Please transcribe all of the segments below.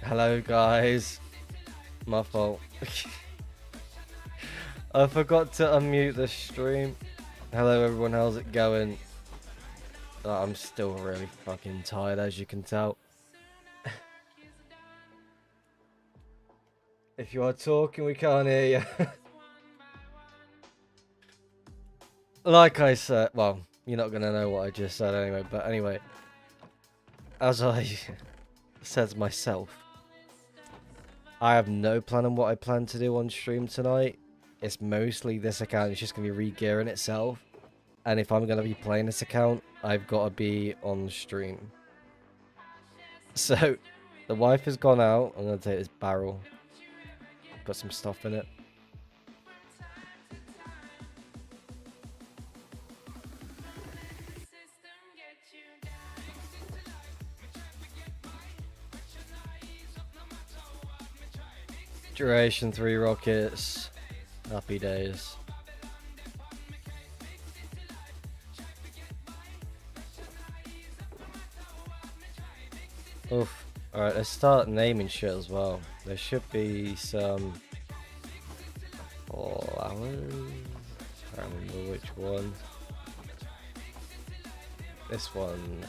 Hello guys, my fault. I forgot to unmute the stream. Hello everyone, how's it going? I'm still really fucking tired, as you can tell. If you are talking, we can't hear you. Like I said, well, you're not gonna know what I just said anyway, but anyway. As I said myself, I have no plan on what I plan to do on stream tonight. It's mostly this account, it's just gonna be re-gearing itself. And if I'm gonna be playing this account, I've gotta be on stream. So, the wife has gone out. I'm gonna take this barrel, put some stuff in it. Duration 3 rockets. Happy days. Oof. Alright, let's start naming shit as well. There should be some flowers. I can't remember which one. This one.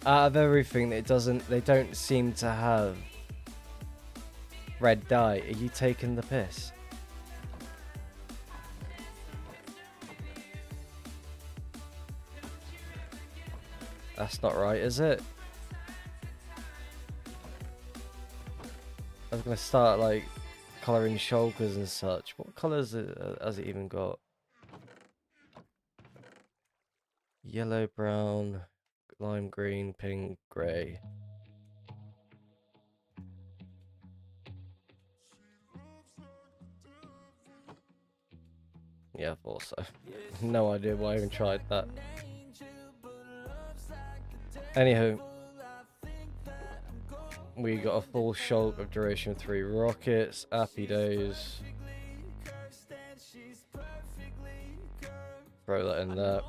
Out of everything, they don't seem to have red dye. Are you taking the piss? That's not right, is it? I was gonna start like colouring shoulders and such. What colours has it even got? Yellow, brown, lime green, pink, grey. Yeah, I thought so. No idea why I even tried that. Anywho, we got a full shulk of duration 3 rockets. Happy days. Throw that in there.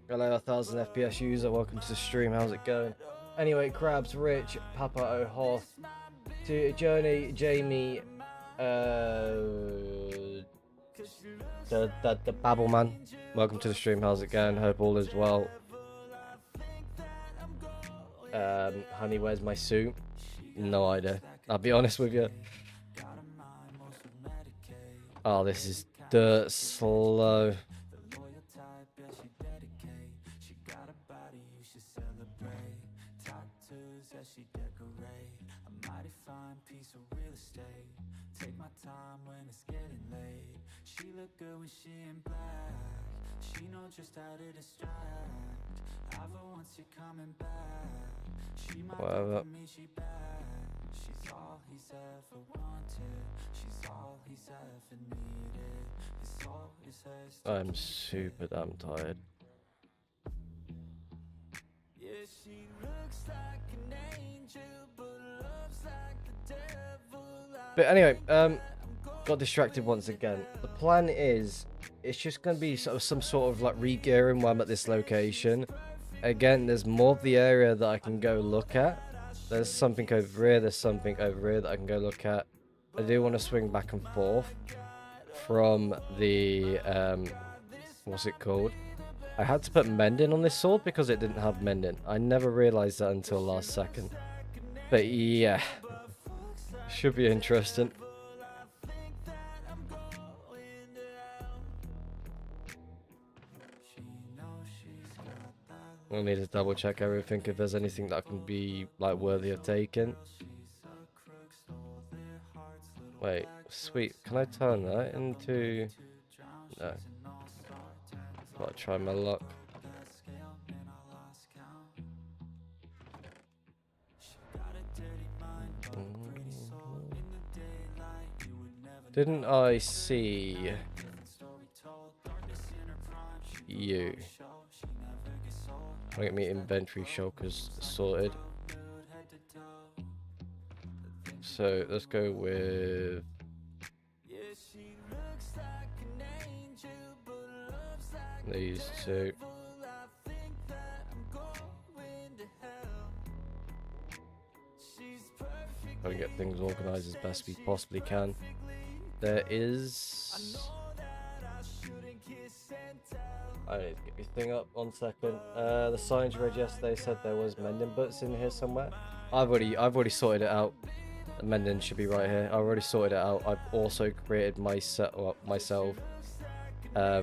Hello, 1000 FPS user. Welcome to the stream. How's it going? Anyway, Krabs, Rich, Papa O'Hoth, to Journey, Jamie, the Babbleman. Welcome to the stream. How's it going? Hope all is well. Honey, where's my suit? No idea. I'll be honest with you. Oh, this is dirt slow. Take my time when it's getting late. She look good when she in black. She know just how to distract. Have her once you're coming back. She might for me, she bad. She's all he's ever wanted. She's all he's ever needed. His soul is hers. I'm super damn tired. Yeah, she looks like an angel, but loves like the devil. But anyway, got distracted once again. The plan is, it's just going to be sort of some sort of like re-gearing while I'm at this location. Again, there's more of the area that I can go look at. There's something over here, there's something over here that I can go look at. I do want to swing back and forth from the, what's it called? I had to put mending on this sword because it didn't have mending. I never realized that until last second. But yeah. Should be interesting. We'll need to double check everything if there's anything that can be like worthy of taking. Wait, sweet. Can I turn that into? No. Gotta try my luck. Didn't I see you? I'll get me inventory shulkers sorted. So let's go with these two. Try to get things organized as best we possibly can. There is... I need to get this thing up 1 second. The signs you read yesterday said there was mending butts in here somewhere. I've already sorted it out. The mending should be right here. I've already sorted it out. I've also created myself a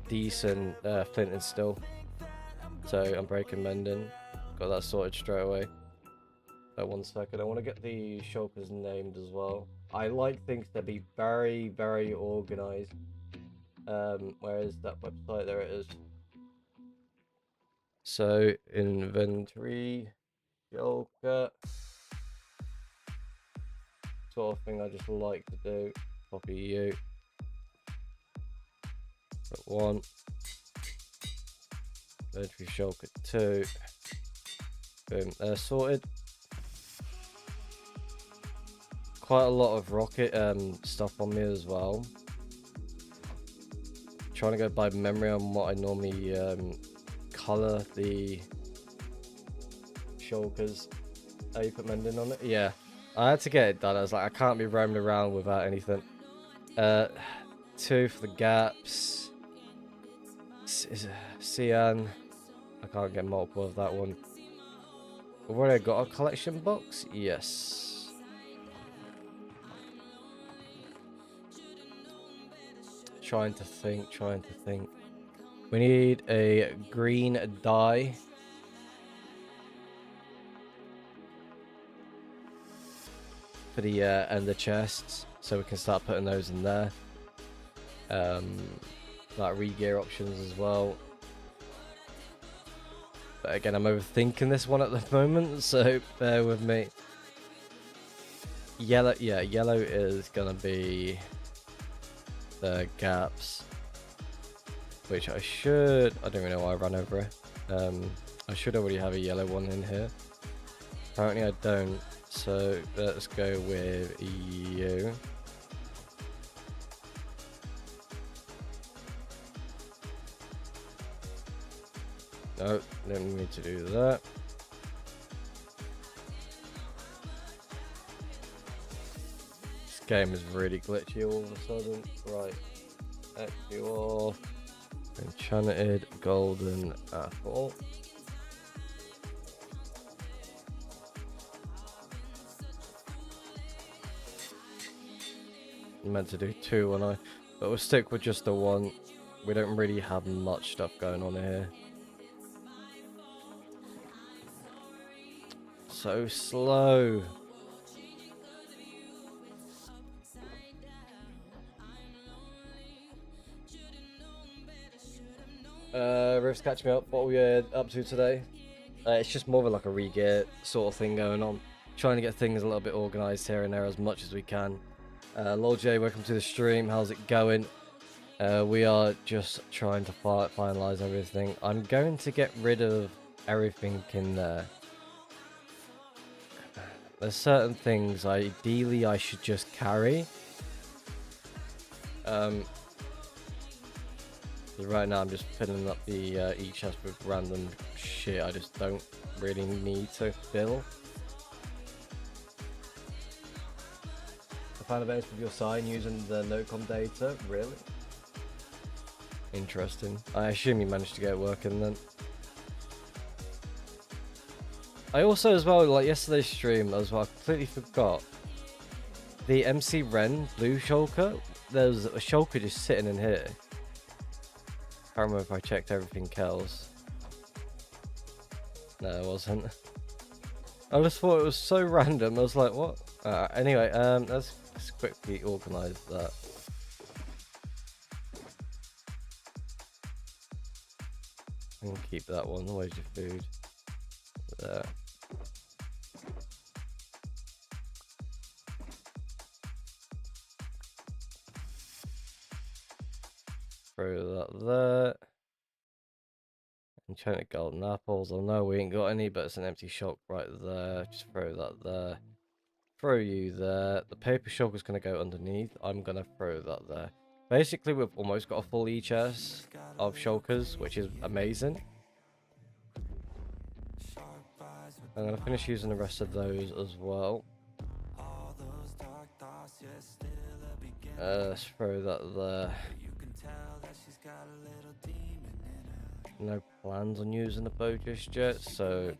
decent flint and steel. So I'm breaking mending. Got that sorted straight away. 1 second. I want to get the shulkers named as well. I like things to be very, very organized. Where is that website? There it is. So inventory, shulker, sort of thing I just like to do. Copy you. Put 1. Inventory shulker 2. Boom. They're sorted. Quite a lot of rocket stuff on me as well. Trying to go by memory on what I normally color the shulkers. Oh, you put mending on it? Yeah. I had to get it done. I was like, I can't be roaming around without anything. 2 for the gaps. Cyan. I can't get multiple of that one. We've already got a collection box? Yes. Trying to think. We need a green dye. For the ender chests, so we can start putting those in there. Like re-gear options as well. But again, I'm overthinking this one at the moment, so bear with me. Yellow, yeah, yellow is gonna be the gaps, which I don't even know why I ran over it. I should already have a yellow one in here. Apparently I don't, so let's go with you. No, don't need to do that. This game is really glitchy all of a sudden. Right, X you off. Enchanted golden apple. I meant to do 2 when but we'll stick with just the 1. We don't really have much stuff going on here. So slow. Riff's catch me up. What are we up to today? It's just more of like a re-gear sort of thing going on. Trying to get things a little bit organized here and there as much as we can. Lord J, welcome to the stream. How's it going? We are just trying to finalize everything. I'm going to get rid of everything in there. There's certain things ideally I should just carry. Right now I'm just filling up the each chest with random shit I just don't really need to fill. I found a base with your sign using the Nocom data. Really? Interesting. I assume you managed to get it working then. I also as well, like yesterday's stream as well, I completely forgot. The MC Ren blue shulker, there's a shulker just sitting in here. Can't remember if I checked everything else. No, it wasn't. I just thought it was so random. I was like, what? Anyway, let's quickly organize that. And keep that one. Where's your food? There. Throw that there. Enchanted golden apples. Oh no, we ain't got any, but it's an empty shulk right there. Just throw that there. Throw you there. The paper shulk is going to go underneath. I'm going to throw that there. Basically, we've almost got a full chest of shulkers, which is amazing. I'm going to finish using the rest of those as well. Let's throw that there. No plans on using the bow just yet, so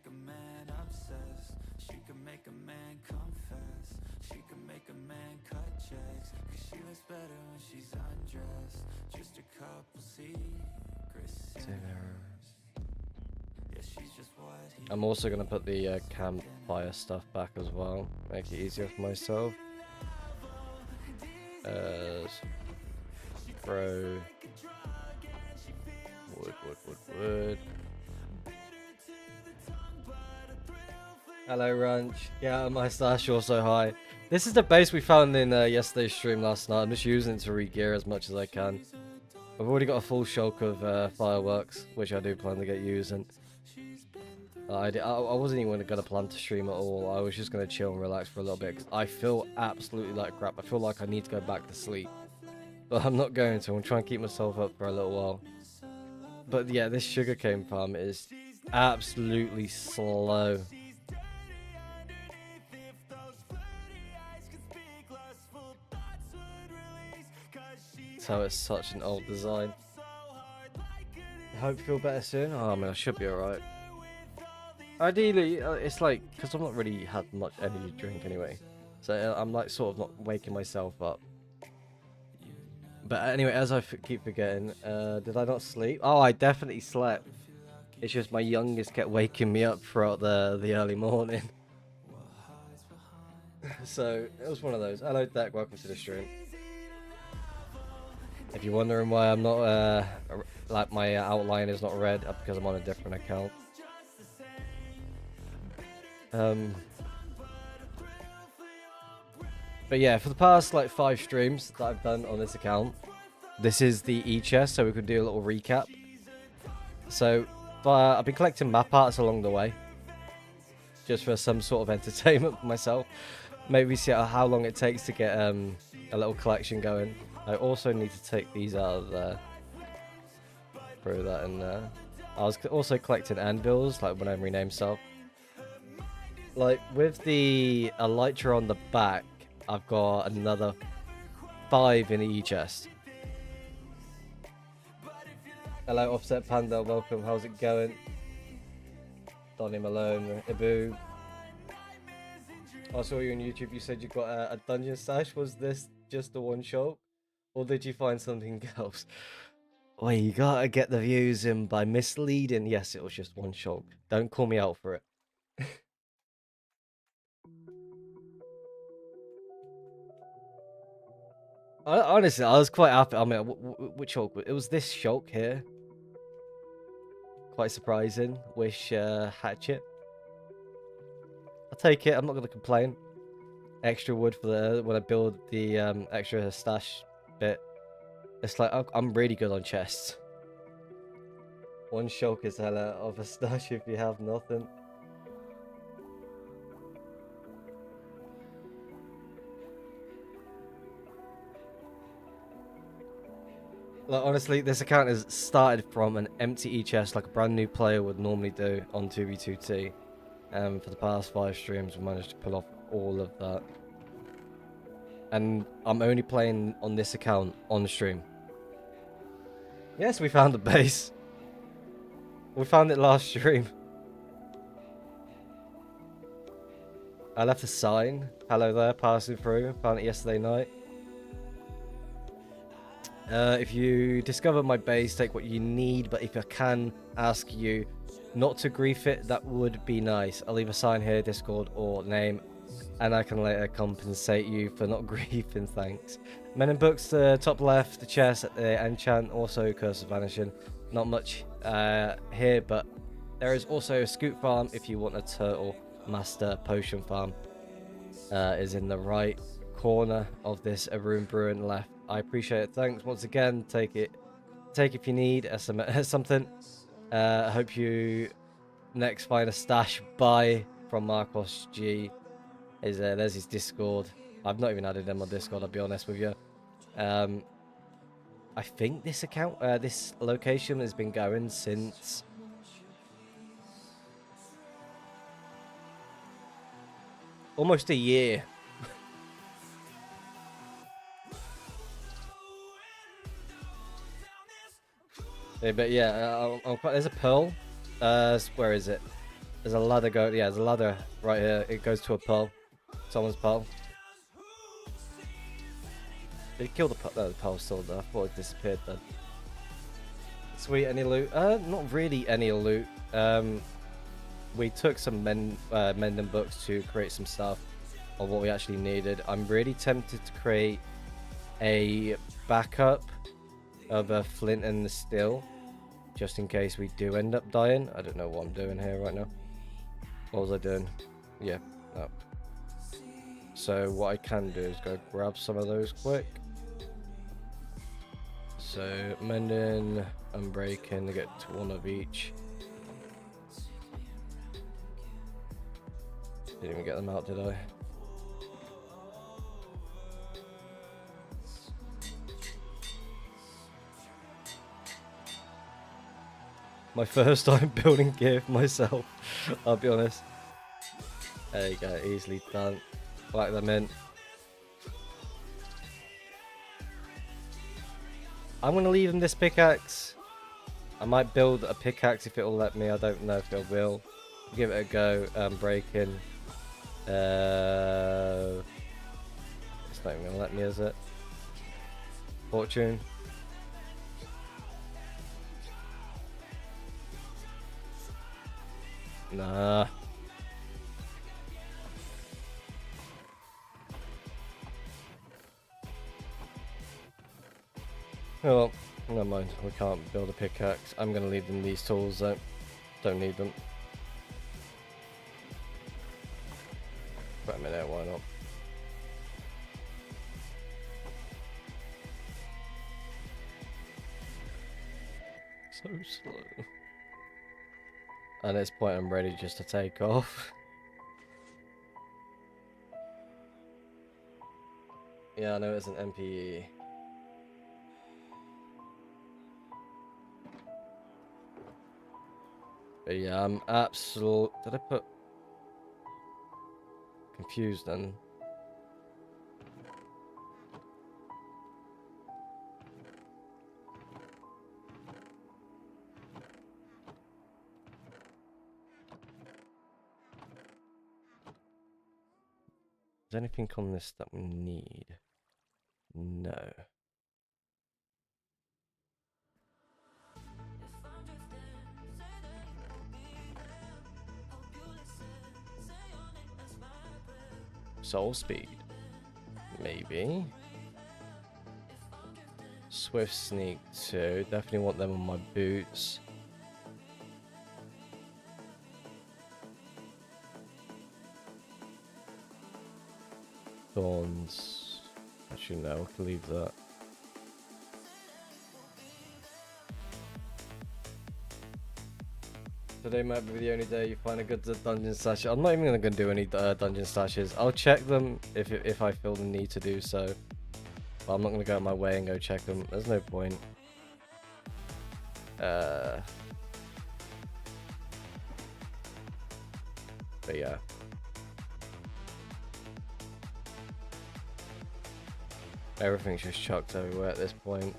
I'm also going to put the campfire stuff back as well, make it easier for myself. Throw wood. Hello, Ranch. Yeah, my stash also high. This is the base we found in yesterday's stream last night. I'm just using it to re-gear as much as I can. I've already got a full shulk of fireworks, which I do plan to get using. I wasn't even going to plan to stream at all. I was just going to chill and relax for a little bit. 'Cause I feel absolutely like crap. I feel like I need to go back to sleep. But I'm not going to. I'm trying to keep myself up for a little while. But yeah, this sugarcane farm is absolutely slow. So it's such an old design. I hope you feel better soon. Oh man, I should be alright. Ideally, it's like, because I've not really had much energy drink anyway. So I'm like sort of not waking myself up. But anyway, as I keep forgetting, did I not sleep? Oh, I definitely slept. It's just my youngest kept waking me up throughout the early morning. So it was one of those. Hello, Deck. Welcome to the stream. If you're wondering why I'm not like my outline is not red, because I'm on a different account. But yeah, for the past like 5 streams that I've done on this account, this is the e-chest, so we could do a little recap. So I've been collecting map arts along the way, just for some sort of entertainment for myself. Maybe see how long it takes to get a little collection going. I also need to take these out of there. Throw that in there. I was also collecting anvils, like when I rename stuff. Like with the elytra on the back, I've got another 5 in the e-chest. Hello, Offset Panda, welcome. How's it going? Donny Malone, Ibu. I saw you on YouTube. You said you got a dungeon stash. Was this just the one shot, or did you find something else? Well, you gotta get the views in by misleading. Yes, it was just one shot. Don't call me out for it. Honestly, I was quite happy. I mean, which shulk? It was this shulk here. Quite surprising. Wish hatchet. I'll take it. I'm not gonna complain. Extra wood for when I build the extra stash bit. It's like I'm really good on chests. One shulk is hella of a stash if you have nothing. Like, honestly, this account is started from an empty e-chest like a brand new player would normally do on 2v2t. For the past 5 streams, we managed to pull off all of that. And I'm only playing on this account on stream. Yes, we found the base. We found it last stream. I left a sign. Hello there, passing through. Found it yesterday night. If you discover my base, take what you need, but if I can ask you not to grief it, that would be nice. I'll leave a sign here, Discord or name, and I can later compensate you for not griefing, thanks. Men in Books, top left, the chest, enchant, also Curse of Vanishing. Not much here, but there is also a scoop farm if you want a turtle master potion farm. Is in the right corner of this Arun Bruin left. I appreciate it. Thanks once again. Take it if you need something. I hope you next find a stash buy from Marcos G. There's his Discord. I've not even added him on Discord, I'll be honest with you. I think this account, this location has been going since almost a year. But yeah, there's a pearl. Where is it? There's a ladder yeah, there's a ladder right here. It goes to a pearl. Someone's pearl. Did he kill the pearl? No, the pearl's still there. I thought it disappeared then. Sweet, any loot? Not really any loot. We took some mending books to create some stuff on what we actually needed. I'm really tempted to create a backup of a flint and the steel, just in case we do end up dying. I don't know what I'm doing here right now. What was I doing? Yeah, no. So what I can do is go grab some of those quick. So mending and breaking to get to one of each. Didn't even get them out, did I? My first time building gear for myself, I'll be honest. There you go, easily done. Whack them in. I'm going to leave them this pickaxe. I might build a pickaxe if it'll let me. I don't know if it will. Give it a go. Breaking. It's not even going to let me, is it? Fortune. Nah. Oh well, never mind. We can't build a pickaxe. I'm gonna leave them these tools though. Don't need them. Wait a minute, why not? So slow. At this point, I'm ready just to take off. Yeah, I know it's an MPE. But yeah, I'm absolute. Did I put confused then? Is there anything on this that we need? No. Soul speed. Maybe. Swift sneak too. Definitely want them on my boots. Thorns. Actually no, I can leave that. Today might be the only day you find a good dungeon stash. I'm not even gonna do any dungeon stashes. I'll check them if I feel the need to do so. But I'm not gonna go out my way and go check them. There's no point. But yeah. Everything's just chucked everywhere at this point.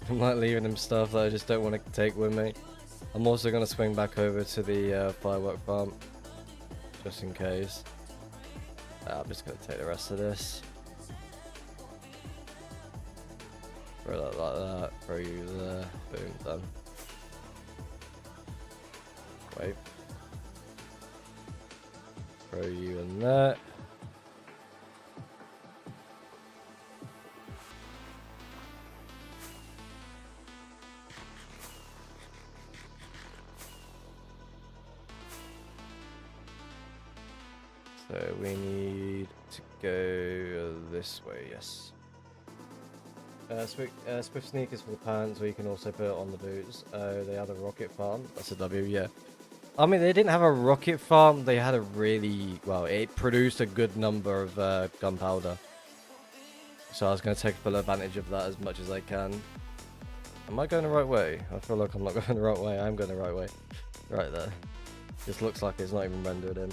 I'm like leaving them stuff that I just don't want to take with me. I'm also going to swing back over to the firework farm, just in case. I'm just going to take the rest of this. Throw that like that, throw you there, boom, done. Wait. Throw you in there. So we need to go this way, yes. Swift sneakers for the pants, or you can also put it on the boots. They had a rocket farm. That's a W, yeah. I mean, they didn't have a rocket farm. They had a really, well, it produced a good number of gunpowder. So I was going to take full advantage of that as much as I can. Am I going the right way? I feel like I'm not going the right way. I'm going the right way. Right there. This looks like it's not even rendered in.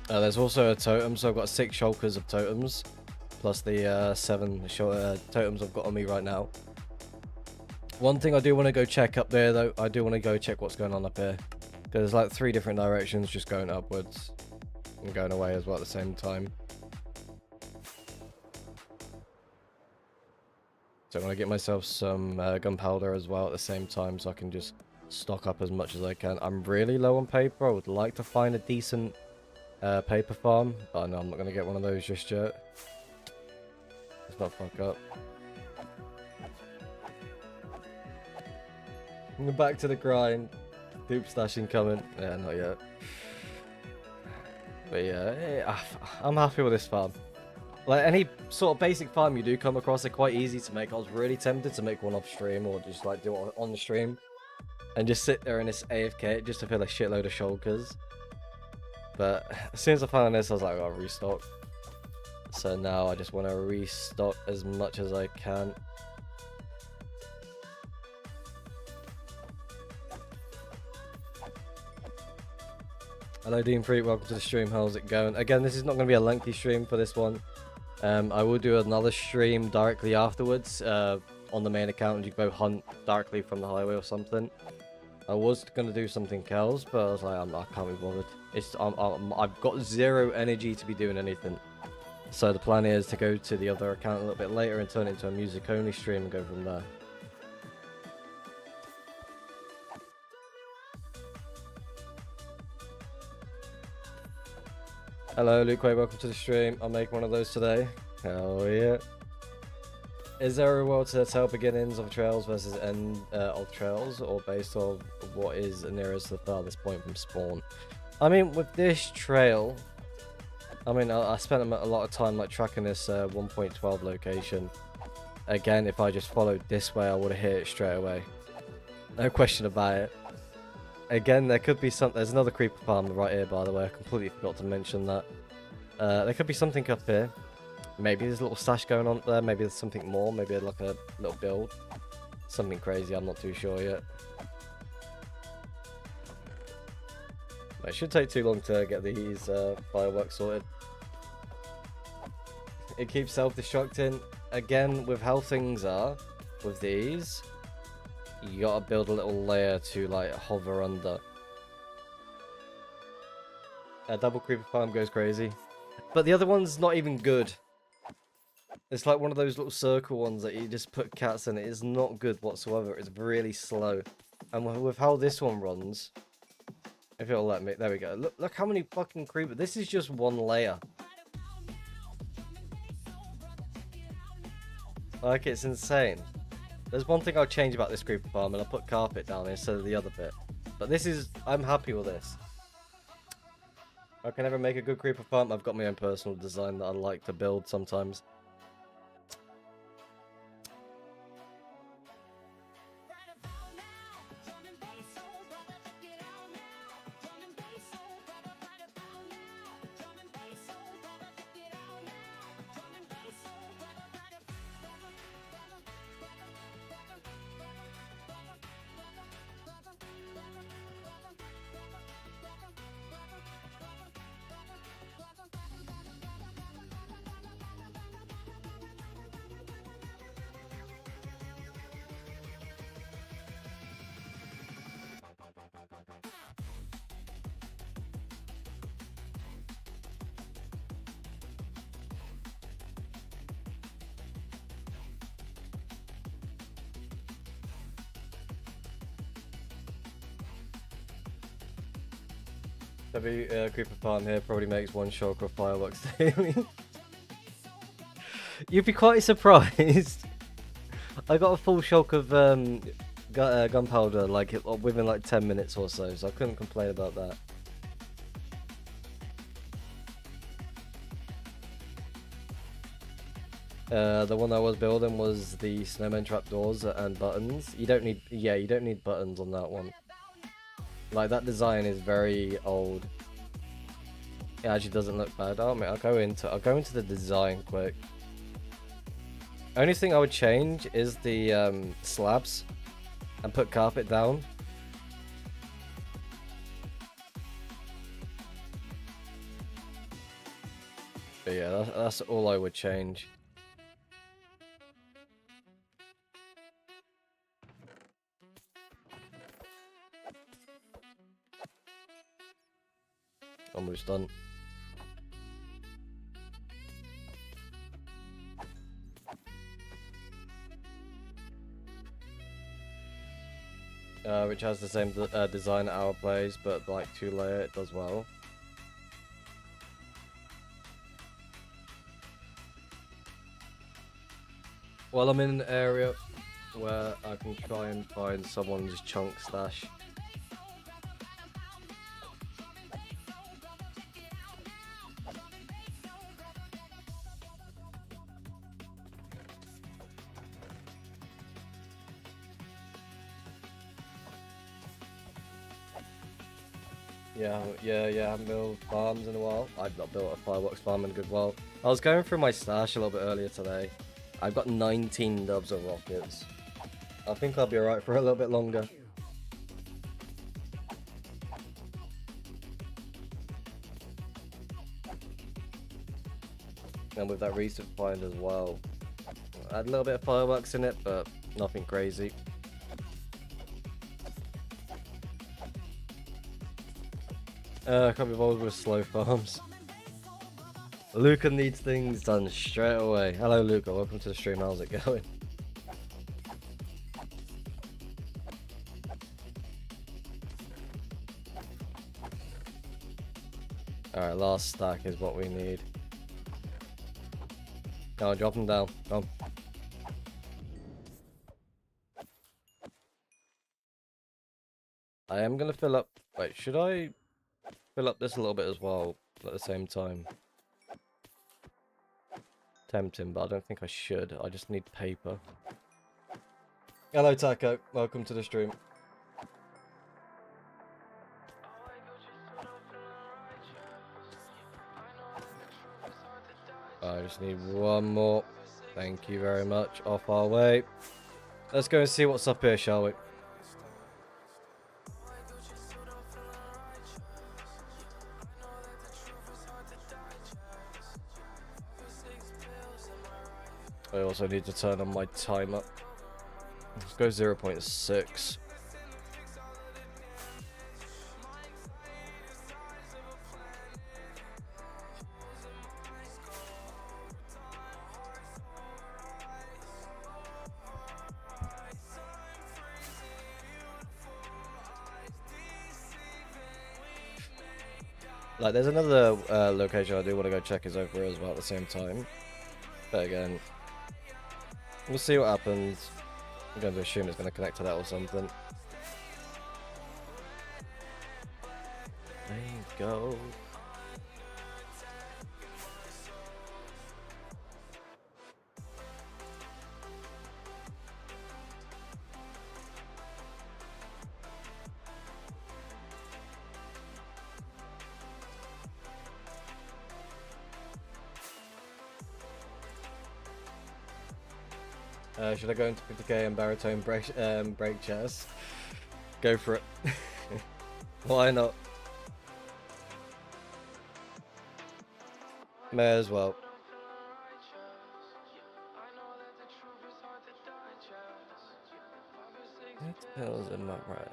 There's also a totem, so I've got 6 shulkers of totems, plus the 7 totems I've got on me right now. One thing I do want to go check up there, though, I do want to go check what's going on up here. Because there's like 3 different directions just going upwards and going away as well at the same time. So I want to get myself some gunpowder as well at the same time so I can just stock up as much as I can. I'm really low on paper. I would like to find a decent paper farm, but no, I'm not going to get one of those just yet. Let's not fuck up. Back to the grind. Dupe stashing coming. Yeah, not yet. But yeah, I'm happy with this farm. Like any sort of basic farm you do come across, they're quite easy to make. I was really tempted to make one off stream or just like do it on the stream and just sit there in this AFK just to fill a shitload of shulkers. But as soon as I found this, I was like, I'll restock. So now I just want to restock as much as I can. Hello Dean Freak, welcome to the stream. How's it going? Again, this is not going to be a lengthy stream for this one. I will do another stream directly afterwards on the main account, and you can go hunt directly from the highway or something. I was going to do something else, but I was like, I can't be bothered. I've got 0 energy to be doing anything. So the plan is to go to the other account a little bit later and turn it into a music only stream and go from there. Hello Luke Quay, welcome to the stream. I'll make one of those today. Hell yeah. Is there a world to tell beginnings of trails versus end of trails, or based on what is nearest to the farthest point from spawn? I mean, with this trail, I mean, I spent a lot of time like tracking this 1.12 location. Again, if I just followed this way, I would have hit it straight away. No question about it. Again, there could be some. There's another creeper farm right here, by the way. I completely forgot to mention that. There could be something up here. Maybe there's a little stash going on there. Maybe there's something more. Maybe like a little build. Something crazy. I'm not too sure yet. It should take too long to get these fireworks sorted. It keeps self-destructing. Again, with how things are with these, you gotta build a little layer to like hover under. A double creeper farm goes crazy. But the other one's not even good. It's like one of those little circle ones that you just put cats in. It is not good whatsoever. It's really slow. And with how this one runs, if it'll let me, there we go. Look how many fucking creepers. This is just one layer. Like, it's insane. There's one thing I'll change about this creeper farm, and I'll put carpet down instead of the other bit. But this is, I'm happy with this. I can never make a good creeper farm. I've got my own personal design that I like to build sometimes. Every creeper farm here probably makes one shulker of fireworks daily. You'd be quite surprised. I got a full shulk of gunpowder like within like 10 minutes or so I couldn't complain about that. The one I was building was the snowman trapdoors and buttons. You don't need buttons on that one. Like, that design is very old. It actually doesn't look bad. Oh man, I'll go into the design quick. Only thing I would change is the slabs and put carpet down. But yeah, that's all I would change. Almost done. Which has the same design at our place, but like 2-layer, it does well. Well, I'm in an area where I can try and find someone's chunk stash. Yeah, I haven't built farms in a while. I've not built a fireworks farm in a good while. I was going through my stash a little bit earlier today. I've got 19 dubs of rockets. I think I'll be alright for a little bit longer. And with that recent find as well. I had a little bit of fireworks in it, but nothing crazy. Can't be involved with slow farms. Luca needs things done straight away. Hello Luca, welcome to the stream, how's it going? Alright, last stack is what we need. Go on, drop them down. Come on. I am gonna fill up... Wait, should I fill up this a little bit as well at the same time? Tempting, but I don't think I should. I just need paper. Hello Taco, welcome to the stream. I just need one more. Thank you very much. Off our way. Let's go and see what's up here, shall we? I also need to turn on my timer. Let's go 0.6. Like, there's another location I do want to go check is over here as well at the same time. But again, we'll see what happens. I'm going to assume it's going to connect to that or something. There you go. Should I go into 50k and baritone break chairs? Go for it. Why not? May as well. What the hell am I right?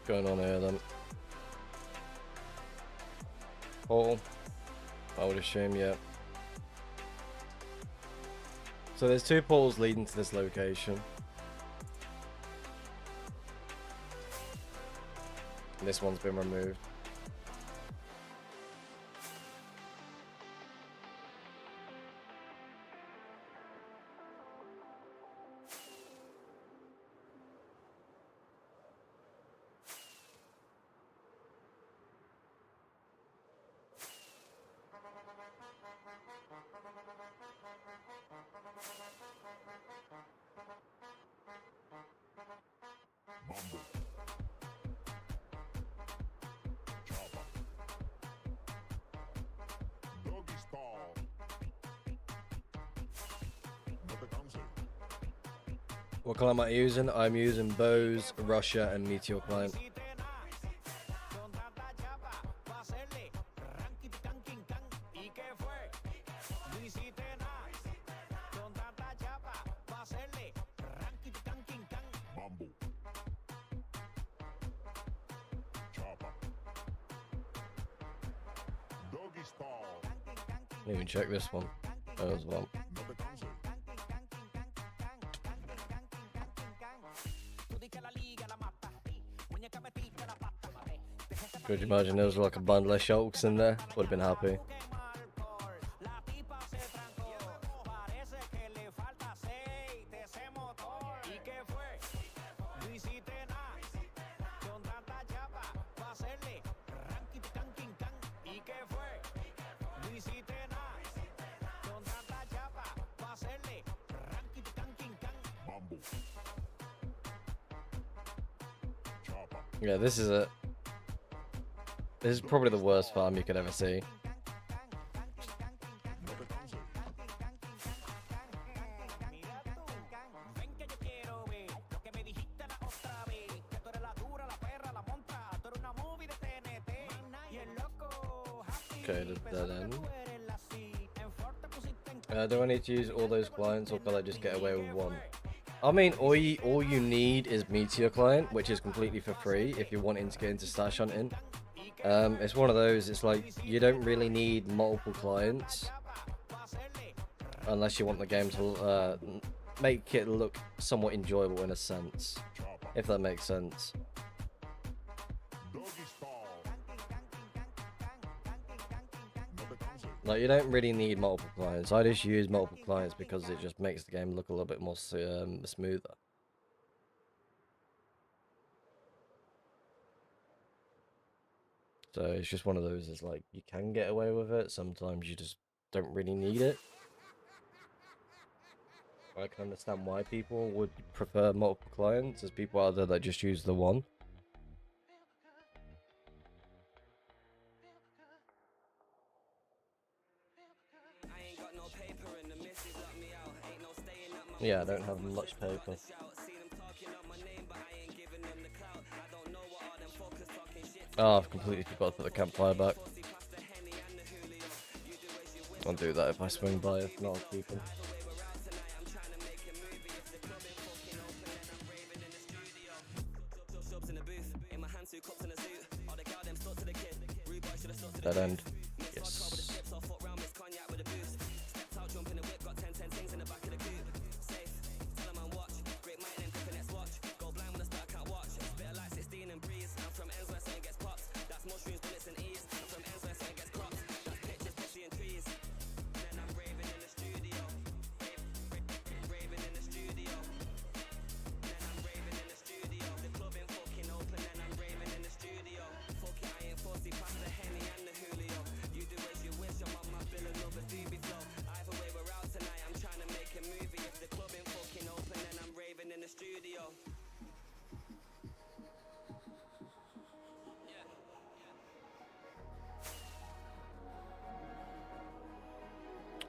going on here then? Paul, I would assume, yeah. So there's 2 portals leading to this location. And this one's been removed. What client am I using? I'm using Bose, Russia, and Meteor client. Let me check this one as well. Could you imagine there was like a bundle of shulks in there? Would have been happy. Yeah, this is it. This is probably the worst farm you could ever see. Okay, dead end. Do I need to use all those clients, or can I just get away with one? I mean, all you need is Meteor client, which is completely for free if you're wanting to get into stash hunting. It's one of those, it's like, you don't really need multiple clients unless you want the game to make it look somewhat enjoyable in a sense, if that makes sense. Like, you don't really need multiple clients. I just use multiple clients because it just makes the game look a little bit more smoother. So it's just one of those, it's like, you can get away with it, sometimes you just don't really need it. I can understand why people would prefer multiple clients. There's people out there that just use the one. Yeah, I don't have much paper. Oh, I've completely forgot to put the campfire back. I'll do that if I swing by, if not, I'll keep them. Dead end. Yes.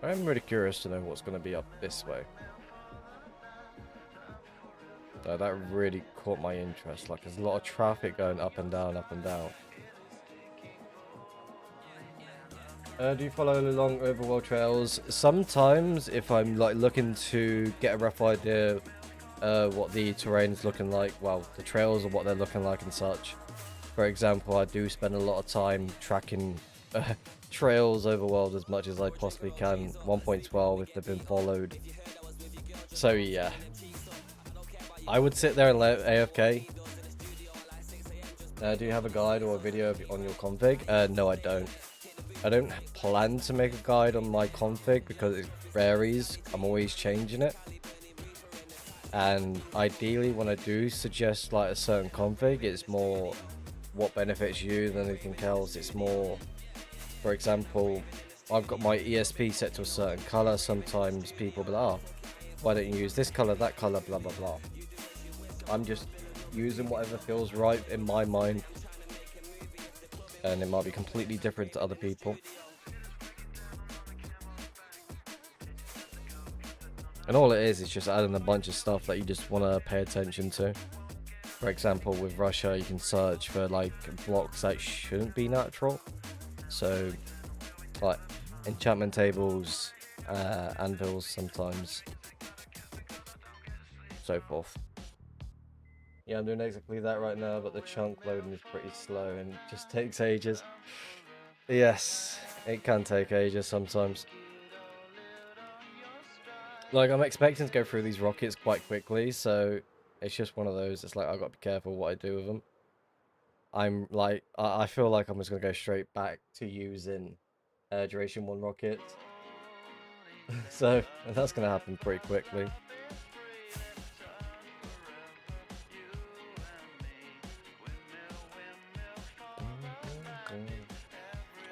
I'm really curious to know what's going to be up this way. That really caught my interest. Like, there's a lot of traffic going up and down, up and down. Do you follow along overworld trails? Sometimes, if I'm like looking to get a rough idea what the terrain's looking like, well, the trails or what they're looking like and such. For example, I do spend a lot of time tracking trails overworld as much as I possibly can. 1.12 if they've been followed. So yeah, I would sit there and let AFK. Do you have a guide or a video on your config? No, I don't. I don't plan to make a guide on my config because it varies. I'm always changing it. And ideally, when I do suggest like a certain config, it's more what benefits you than anything else. It's more, for example, I've got my ESP set to a certain color. Sometimes people be like, oh, why don't you use this color, that color, blah, blah, blah. I'm just using whatever feels right in my mind. And it might be completely different to other people. And all it is just adding a bunch of stuff that you just want to pay attention to. For example, with Russia, you can search for like blocks that shouldn't be natural. So, like enchantment tables, anvils sometimes, so forth. Yeah, I'm doing exactly that right now, but the chunk loading is pretty slow and it just takes ages. Yes, it can take ages sometimes. Like, I'm expecting to go through these rockets quite quickly, so it's just one of those. It's like, I've got to be careful what I do with them. I'm like, I feel like I'm just going to go straight back to using Duration 1 rockets. So, that's going to happen pretty quickly.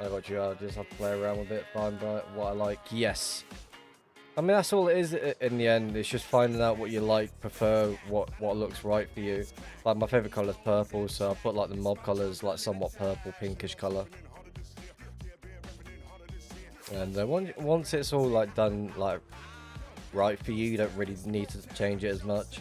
I got you, I'll just have to play around with it, find what I like. Yes. I mean, that's all it is in the end. It's just finding out what you like, prefer, what looks right for you. Like, my favorite color is purple, so I put like the mob colors like somewhat purple, pinkish color. And once it's all like done like right for you, you don't really need to change it as much.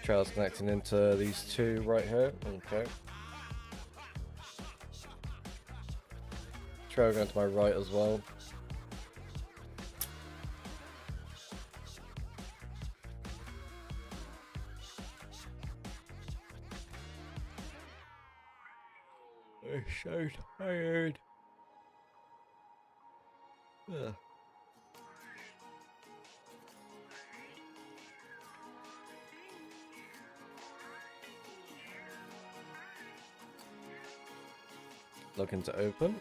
Trails connecting into these two right here. Okay. Trail going to my right as well. I'm so tired. Ugh. Looking to open.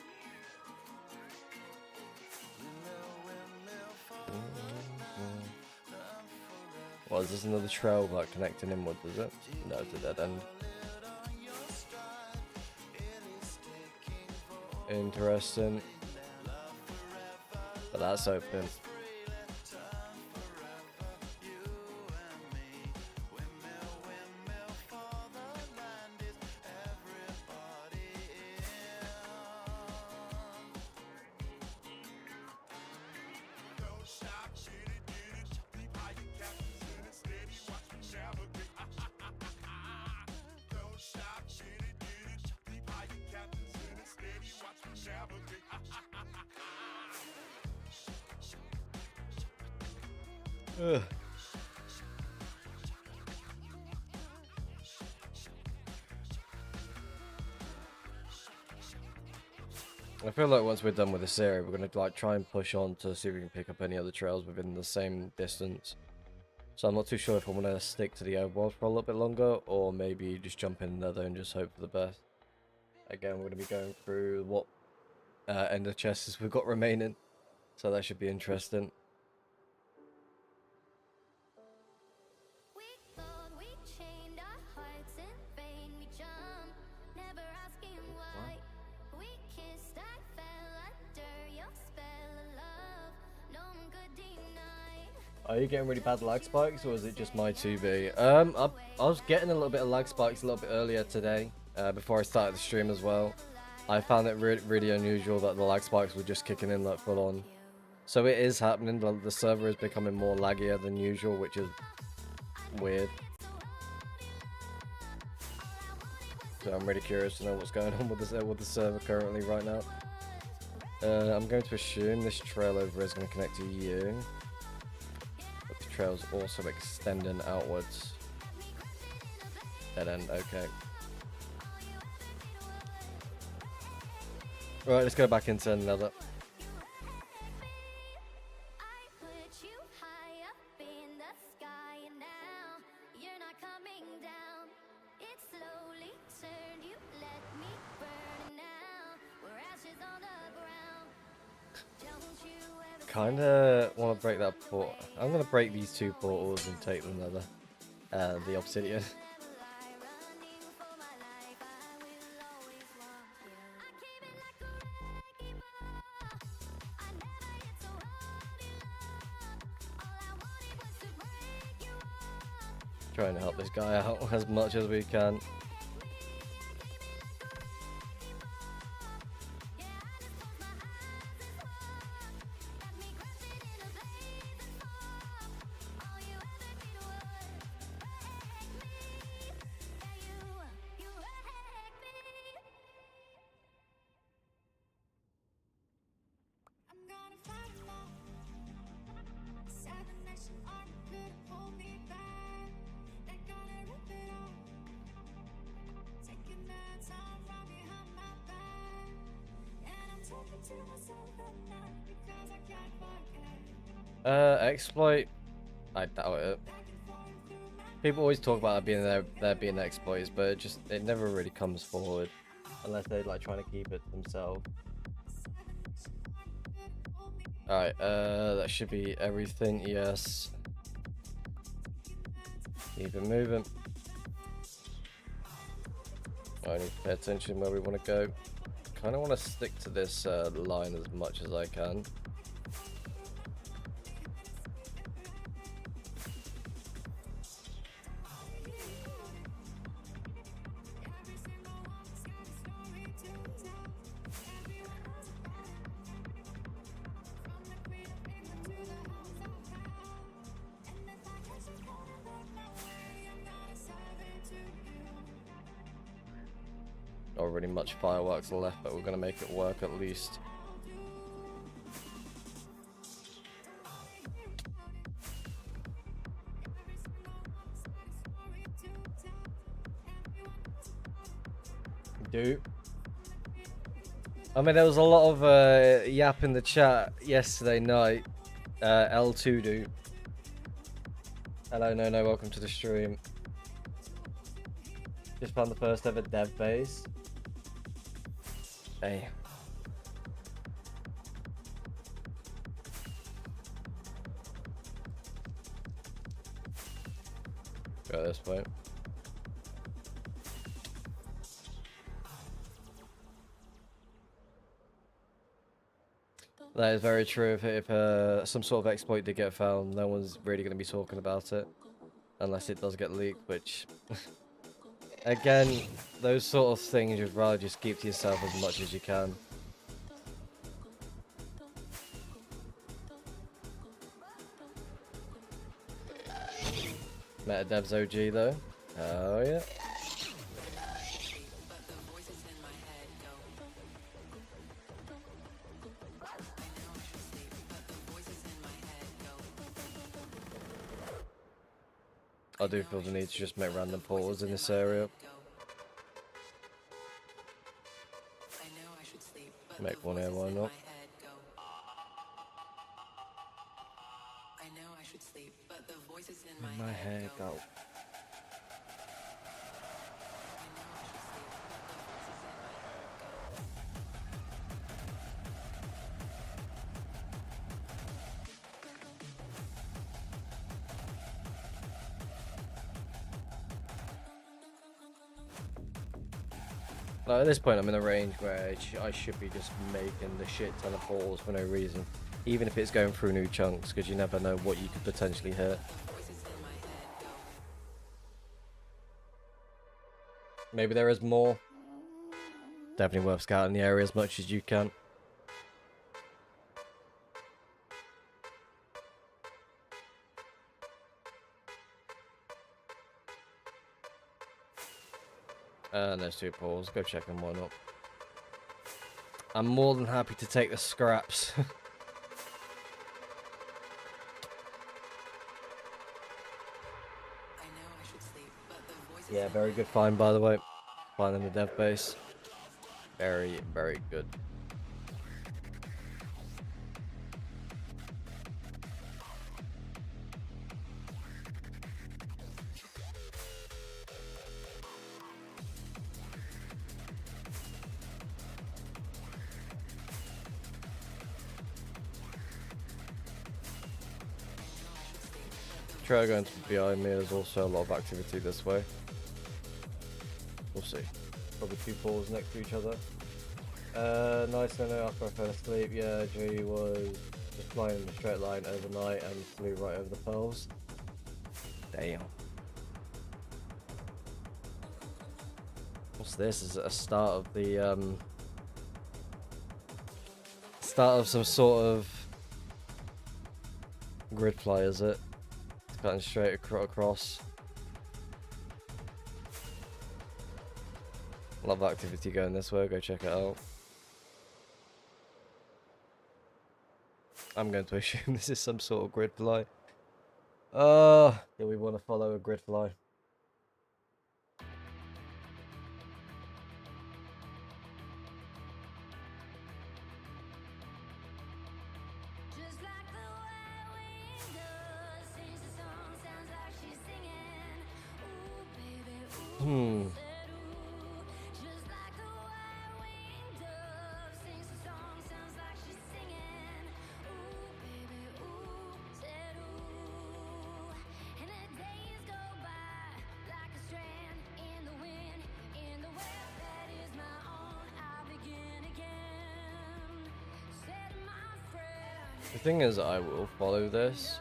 Well, is this another trail like connecting inward, is it? No, it's a dead end. Interesting. But that's open. Ugh. I feel like once we're done with this area, we're gonna like try and push on to see if we can pick up any other trails within the same distance. So I'm not too sure if I'm gonna stick to the overworld for a little bit longer, or maybe just jump in Nether and just hope for the best. Again, we're gonna be going through what ender chests we've got remaining, so that should be interesting. Are you getting really bad lag spikes, or is it just my 2B? I was getting a little bit of lag spikes a little bit earlier today, before I started the stream as well. I found it really unusual that the lag spikes were just kicking in like full on. So it is happening, the server is becoming more laggier than usual, which is weird. So I'm really curious to know what's going on with the server currently right now. I'm going to assume this trail over is going to connect to you. But the trail's also extending outwards. Dead end, okay. Right, let's go back into another. Kinda want to break that port. I'm gonna break these two portals and take another, the obsidian. Trying to help this guy out as much as we can. Exploit? I doubt it. People always talk about being there being exploits, but it never really comes forward unless they're like trying to keep it themselves. Alright, that should be everything, yes. Keep it moving. I need to pay attention where we want to go. Kind of want to stick to this line as much as I can. Not really much fireworks left, but we're gonna make it work at least. I mean, there was a lot of yap in the chat yesterday night. L2 do. Hello, no, welcome to the stream. Just found the first ever dev base. Hey. Go this way. That is very true. If some sort of exploit did get found, no one's really going to be talking about it. Unless it does get leaked, which... Again, those sort of things you'd rather just keep to yourself as much as you can. Metadev's OG though. Oh yeah. I do feel the need to just make random portals in this area. Make one here, why not? In my head, go. At this point I'm in a range where I should be just making the shit ton of portals for no reason. Even if it's going through new chunks, because you never know what you could potentially hit. Maybe there is more. Definitely worth scouting the area as much as you can. And there's two portals. Go check them, why not? I'm more than happy to take the scraps. Yeah, very good find, by the way. Find in the dev base. Very, very good. Try going to behind me. There's also a lot of activity this way. We'll see. Probably two balls next to each other. Nice, no, after I fell asleep. Yeah, G was just flying in a straight line overnight and flew right over the pearls. Damn. What's this? Is it a start of the start of some sort of grid fly? Is it? It's cutting straight across. A lot of activity going this way. Go check it out. I'm going to assume this is some sort of grid fly. Yeah, we want to follow a grid fly. The thing is, I will follow this.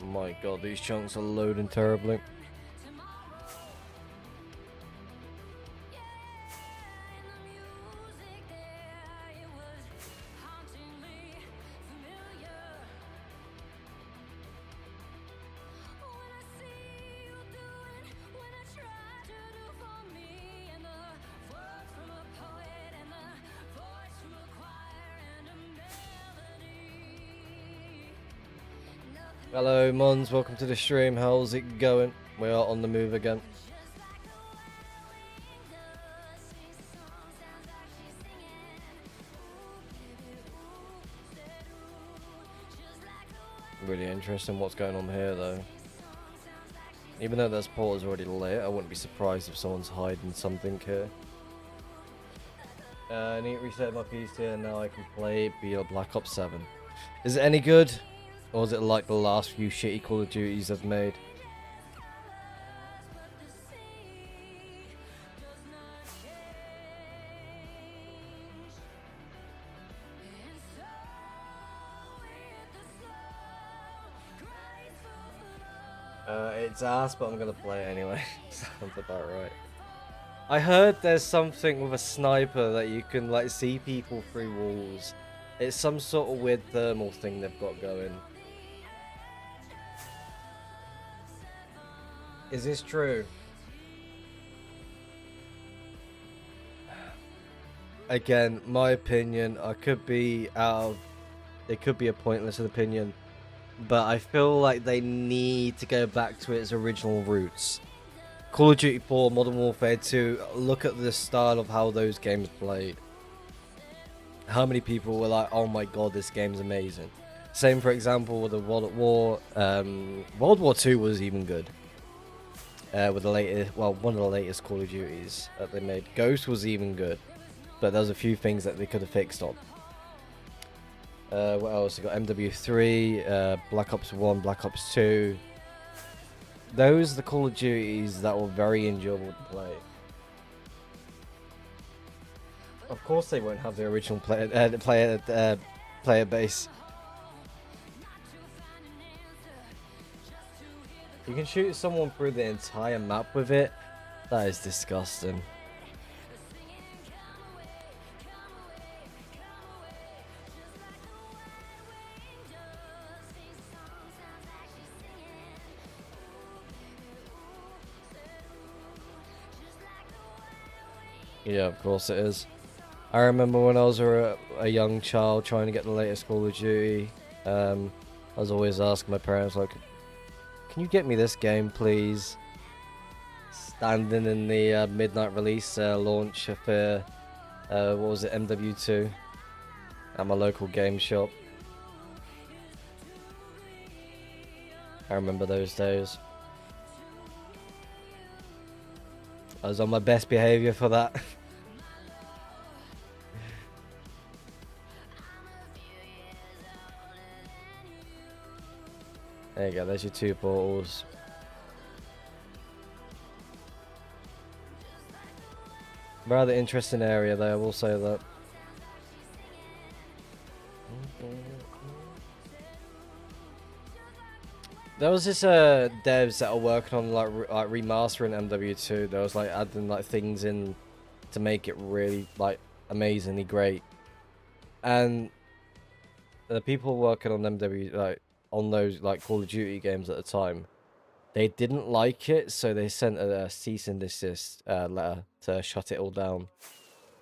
My god, these chunks are loading terribly. Hello Mons, welcome to the stream. How's it going? We are on the move again. Really interesting what's going on here though. Even though this port is already lit, I wouldn't be surprised if someone's hiding something here. I need to reset my PC and now I can play Black Ops 7. Is it any good? Or is it like the last few shitty Call of Duties I've made? It's ass, but I'm gonna play it anyway. Sounds about right. I heard there's something with a sniper that you can like see people through walls. It's some sort of weird thermal thing they've got going. Is this true? Again, my opinion, I could be out of... It could be a pointless opinion. But I feel like they need to go back to its original roots. Call of Duty 4, Modern Warfare 2, look at the style of how those games played. how many people were like, "Oh my god, this game's amazing." Same, for example, with the World at War. World War Two was even good. With the latest, well, one of the latest Call of Duties that they made. Ghost was even good, but there was a few things that they could have fixed on. What else? We got MW3, Black Ops 1, Black Ops 2. Those are the Call of Duties that were very enjoyable to play. Of course, they won't have the original player base. You can shoot someone through the entire map with it. That is disgusting. Yeah, of course it is. I remember when I was a young child trying to get the latest Call of Duty. I was always asking my parents, like, "Can you get me this game, please?" Standing in the midnight release launch for what was it, MW2, at my local game shop. I remember those days. I was on my best behavior for that. There you go, there's your 2 portals. Rather interesting area though, I will say that. There was this devs that are working on like remastering MW2. There was like adding like things in to make it really like amazingly great. And the people working on MW like on those like Call of Duty games at the time, they didn't like it, so they sent a cease and desist letter to shut it all down.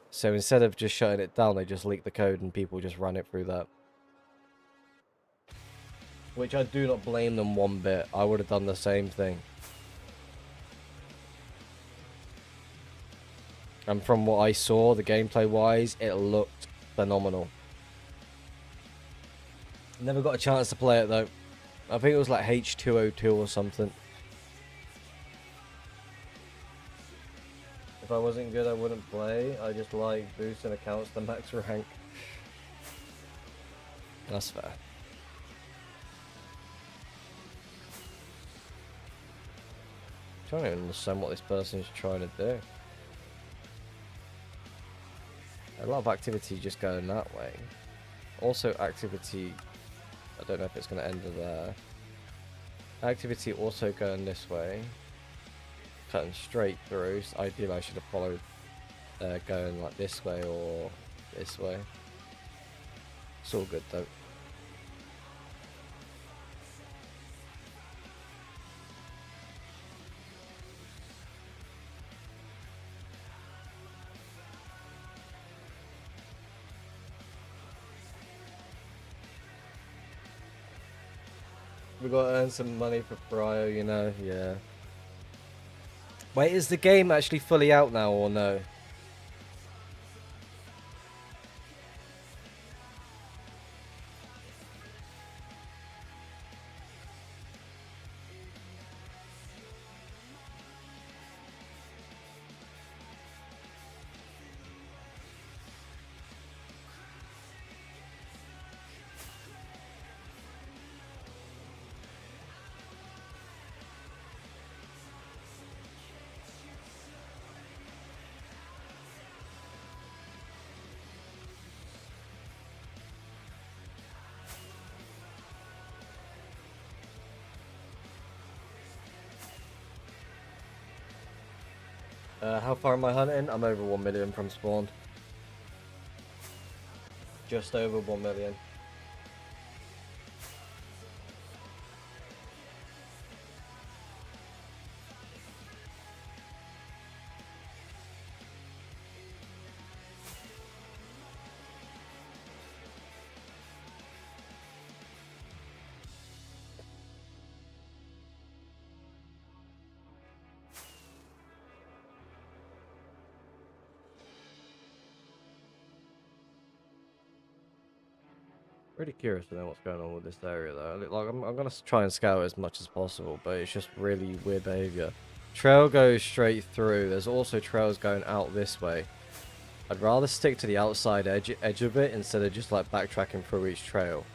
So instead of just shutting it down, they just leaked the code and people just ran it through that. Which I do not blame them one bit. I would have done the same thing. And from what I saw, the gameplay wise, it looked phenomenal. Never got a chance to play it though. I think it was like H202 or something. If I wasn't good, I wouldn't play. I just like boosting accounts to max rank. That's fair. I don't even understand what this person is trying to do. A lot of activity just going that way. Also activity, I don't know if it's going to end there. Activity also going this way. Cutting straight through. So ideally I should have followed going like this way or this way. It's all good though. We gotta earn some money for Cryo, you know, yeah. Wait, is the game actually fully out now or no? How far am I hunting? I'm over 1 million from spawn. Just over 1 million. Really curious to know what's going on with this area though. Like I'm gonna try and scout as much as possible, but it's just really weird behavior. Trail goes straight through. There's also trails going out this way. I'd rather stick to the outside edge of it instead of just like backtracking through each trail.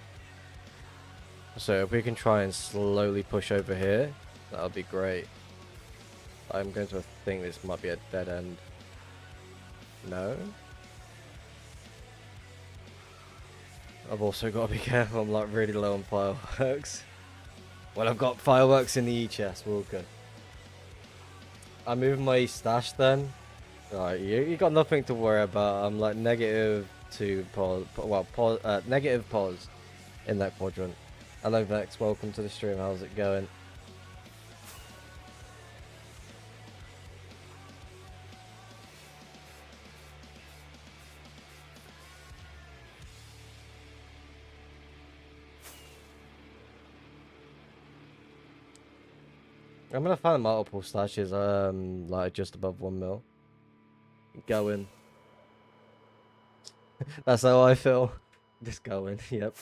So if we can try and slowly push over here, that would be great. I'm going to think this might be a dead end. No? I've also got to be careful, I'm like really low on fireworks. Well, I've got fireworks in the E-chest, we're all good. I'm moving my stash then. Alright, you got nothing to worry about. I'm like negative to pause, well, negative pause in that quadrant. Hello Vex, welcome to the stream, how's it going? I'm gonna find multiple stashes, like just above 1 mil. Going. That's how I feel. Just going, yep.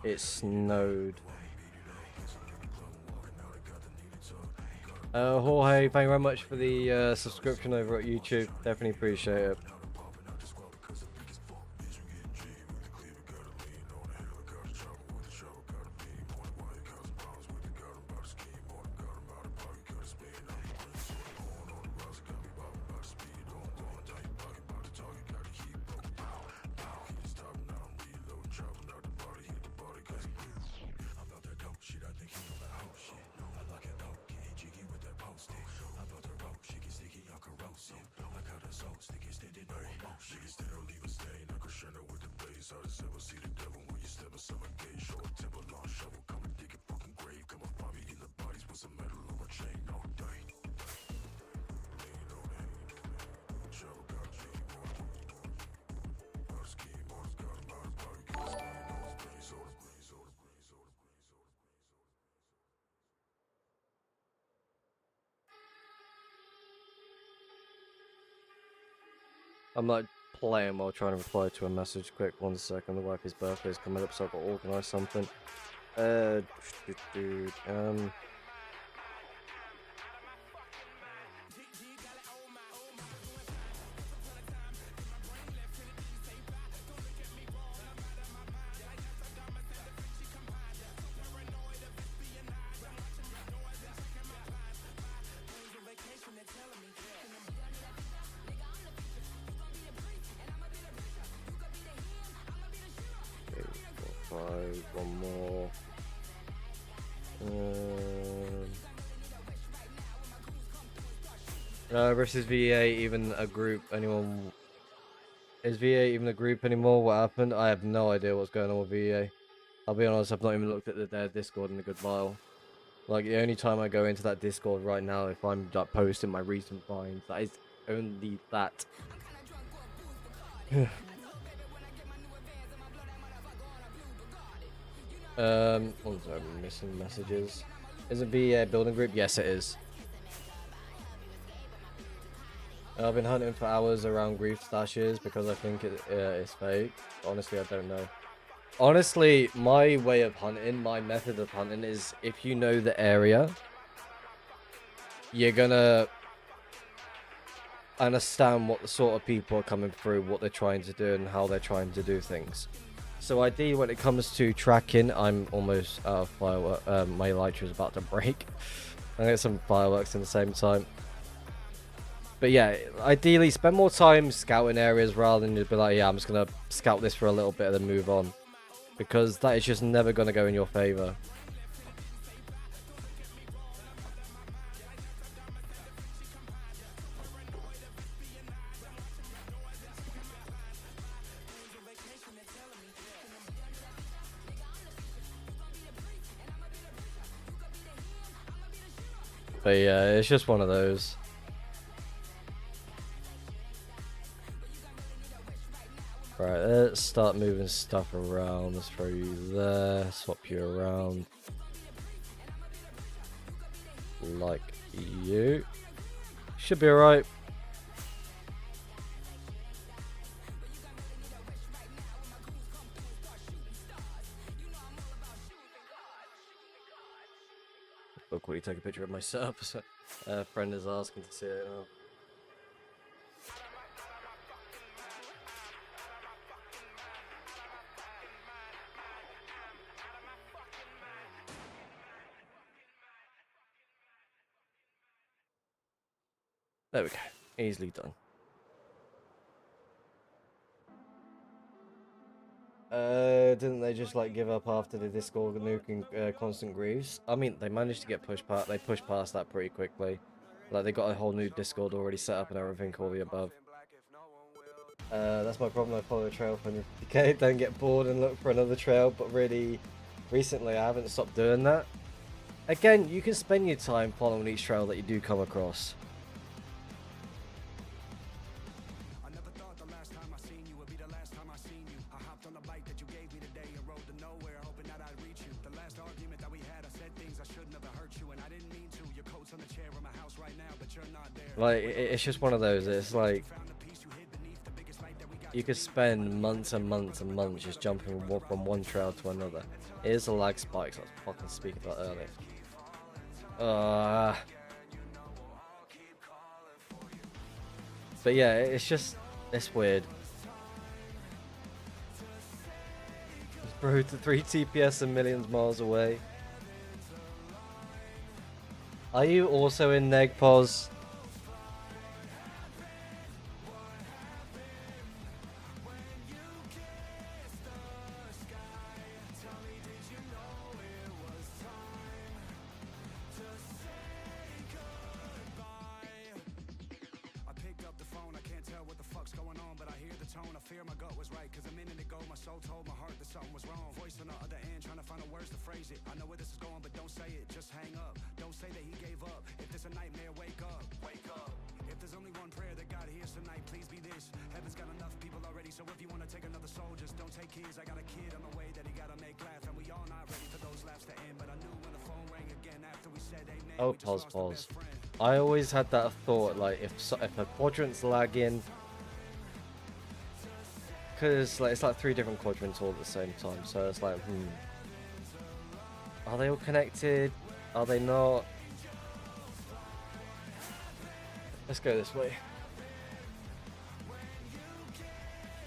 It snowed. Jorge, thank you very much for the subscription over at YouTube. Definitely appreciate it. I'm like playing while trying to reply to a message quick. 1 second, the wife's birthday is coming up, so I've got to organise something. One more. Versus VA even a group? Anyone? Is VA even a group anymore? What happened? I have no idea what's going on with VA. I'll be honest, I've not even looked at their Discord in a good while. Like, the only time I go into that Discord right now, if I'm like posting my recent finds, that is only that. Oh, sorry, I'm missing messages. Is it VA building group? Yes, it is. I've been hunting for hours around grief stashes because I think it's fake. Honestly, I don't know. Honestly, my way of hunting, my method of hunting is if you know the area, you're gonna understand what the sort of people are coming through, what they're trying to do, and how they're trying to do things. So ideally, when it comes to tracking, I'm almost out of firework. My elytra is about to break. I get some fireworks in the same time. But yeah, ideally, spend more time scouting areas rather than just be like, yeah, I'm just gonna scout this for a little bit and then move on, because that is just never gonna go in your favor. But yeah, it's just one of those. Right, let's start moving stuff around. Let's throw you there, swap you around. Like you. Should be alright. I'll quickly take a picture of myself. So, friend is asking to see it now. There we go. Easily done. Didn't they just like give up after the Discord nuking Constant Greaves? I mean, they managed to get pushed past. They pushed past that pretty quickly. Like they got a whole new Discord already set up and everything, all the above. That's my problem. I follow a trail for 50k, don't get bored and look for another trail. But really, recently I haven't stopped doing that. Again, you can spend your time following each trail that you do come across. Like, it's just one of those. It's like you could spend months and months and months just jumping from one trail to another. It is a lag spike, so I was fucking speaking about earlier. But yeah, it's weird. Bro, to 3 TPS and millions miles away. Are you also in Negpos? Oh, pause. I always had that thought, like, if a quadrant's lagging, because like, it's like 3 different quadrants all at the same time, so it's like, are they all connected? Are they not? Let's go this way.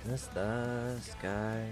That's the sky.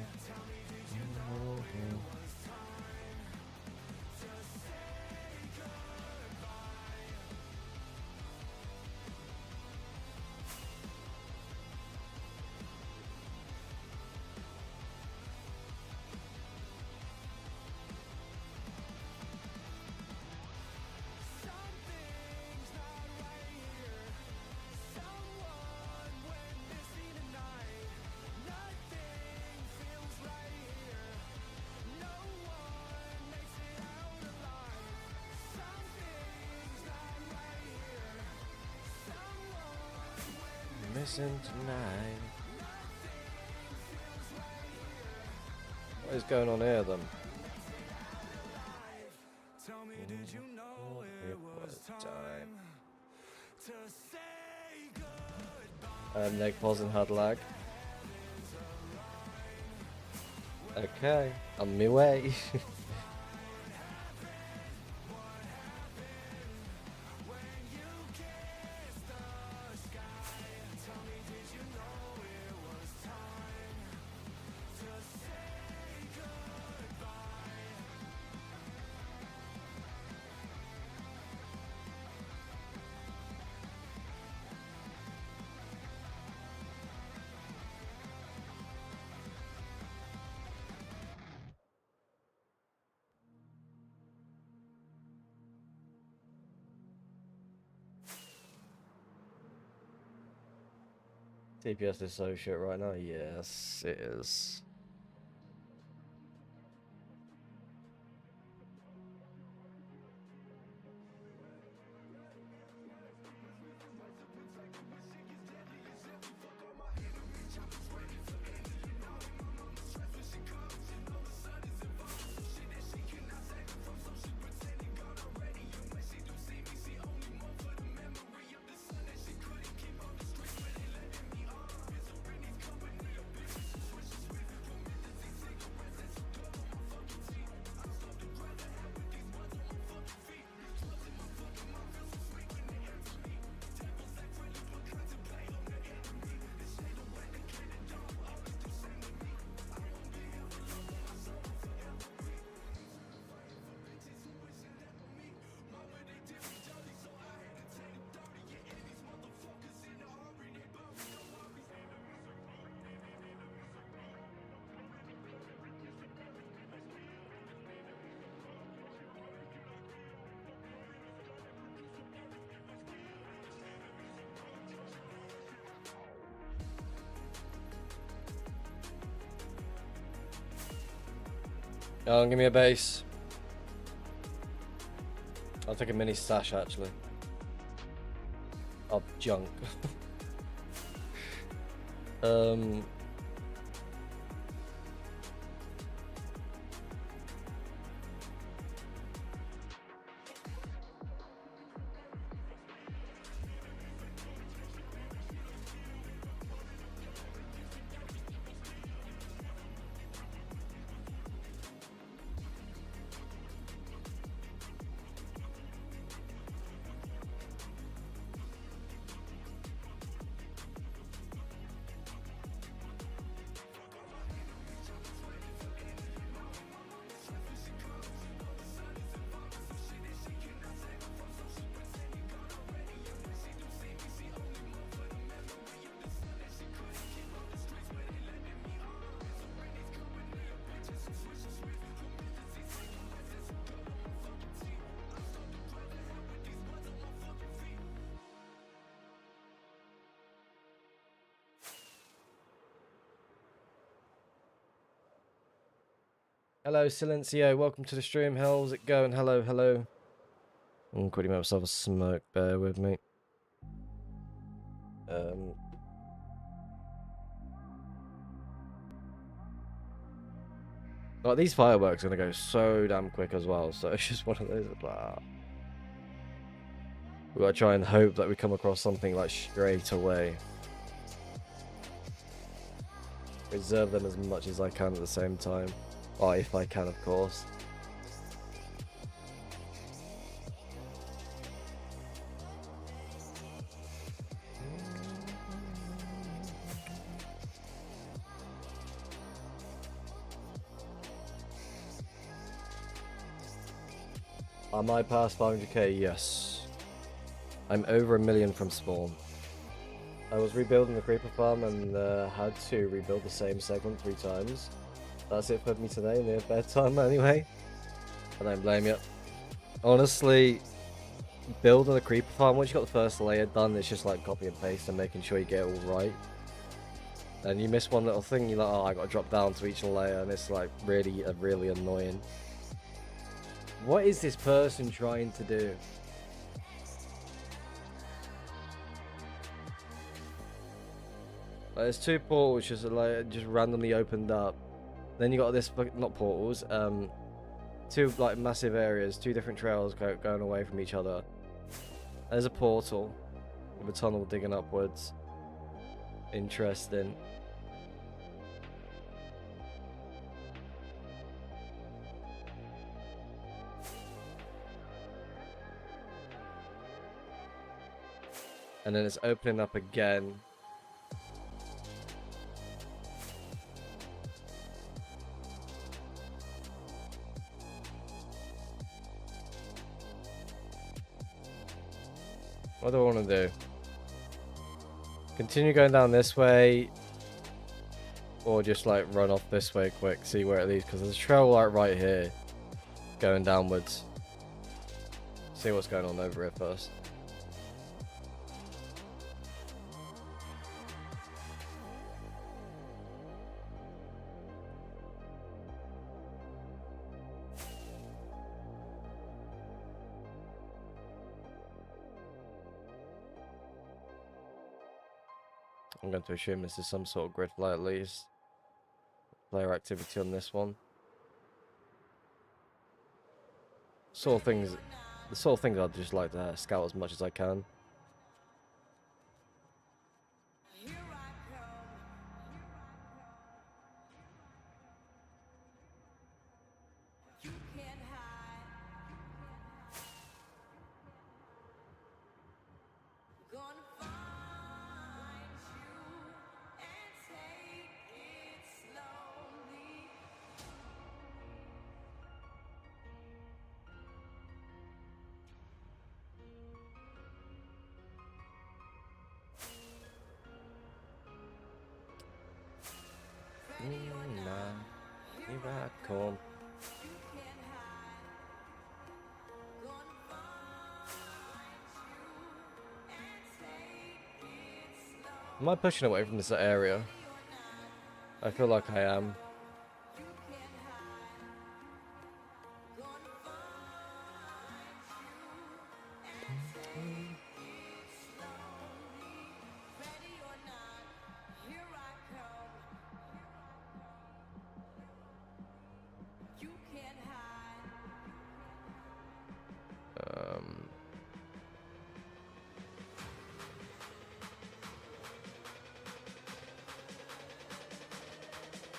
Missing tonight. What is going on here then? Negpos and hard lag. Okay, on my way. DPS is so shit right now. Yes, it is. Oh, give me a base. I'll take a mini stash actually. Of junk. Hello, Silencio. Welcome to the stream. How's it going? Hello, hello. I'm quickly make myself a smoke. Bear with me. Like, these fireworks are gonna go so damn quick as well. So it's just one of those. We gotta try and hope that we come across something like straight away. Reserve them as much as I can at the same time. Oh, if I can, of course. Am I past 500k? Yes. I'm over 1 million from spawn. I was rebuilding the creeper farm and had to rebuild the same segment 3 times. That's it for me today, near bedtime anyway. I don't blame you. Honestly, building a creeper farm, once you got the first layer done, it's just like copy and paste and making sure you get it all right. And you miss one little thing, you're like, oh, I gotta drop down to each layer, and it's like really annoying. What is this person trying to do? Like, there's 2 portals just randomly opened up. Then you got this, not portals, 2 like massive areas, 2 different trails going away from each other. There's a portal with a tunnel digging upwards. Interesting. And then it's opening up again. What do I want to do? Continue going down this way, or just like run off this way quick, see where it leads, because there's a trail like right here going downwards. See what's going on over here first. I'm going to assume this is some sort of grid fly at least. Player activity on this one. Sort of things, the sort of things I'd just like to scout as much as I can. Here I come. Am I pushing away from this area? I feel like I am.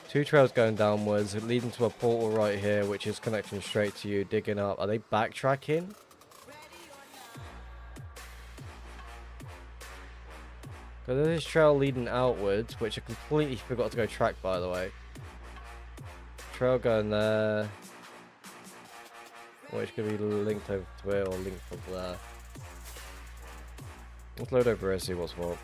Two trails going downwards, leading to a portal right here, which is connecting straight to you, digging up. Are they backtracking? So there's this trail leading outwards, which I completely forgot to go track, by the way. Trail going there, which could be linked over to it or linked over there. Let's load over here, see what's what.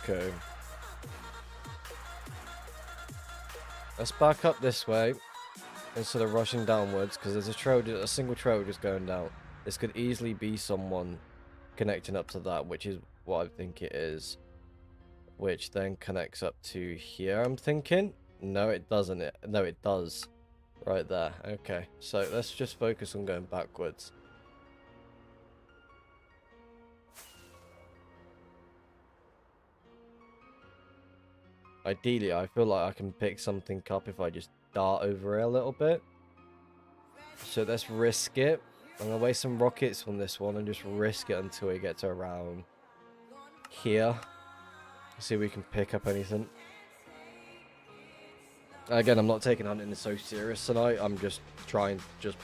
Okay. Let's back up this way instead of rushing downwards, because there's a single trail just going down. This could easily be someone connecting up to that, which is what I think it is. Which then connects up to here, I'm thinking. No, it doesn't. No, it does. Right there. Okay. So let's just focus on going backwards. Ideally, I feel like I can pick something up if I just dart over it a little bit. So let's risk it. I'm going to waste some rockets from this one and just risk it until it gets around here. See if we can pick up anything. Again, I'm not taking hunting this so serious tonight. I'm just trying to just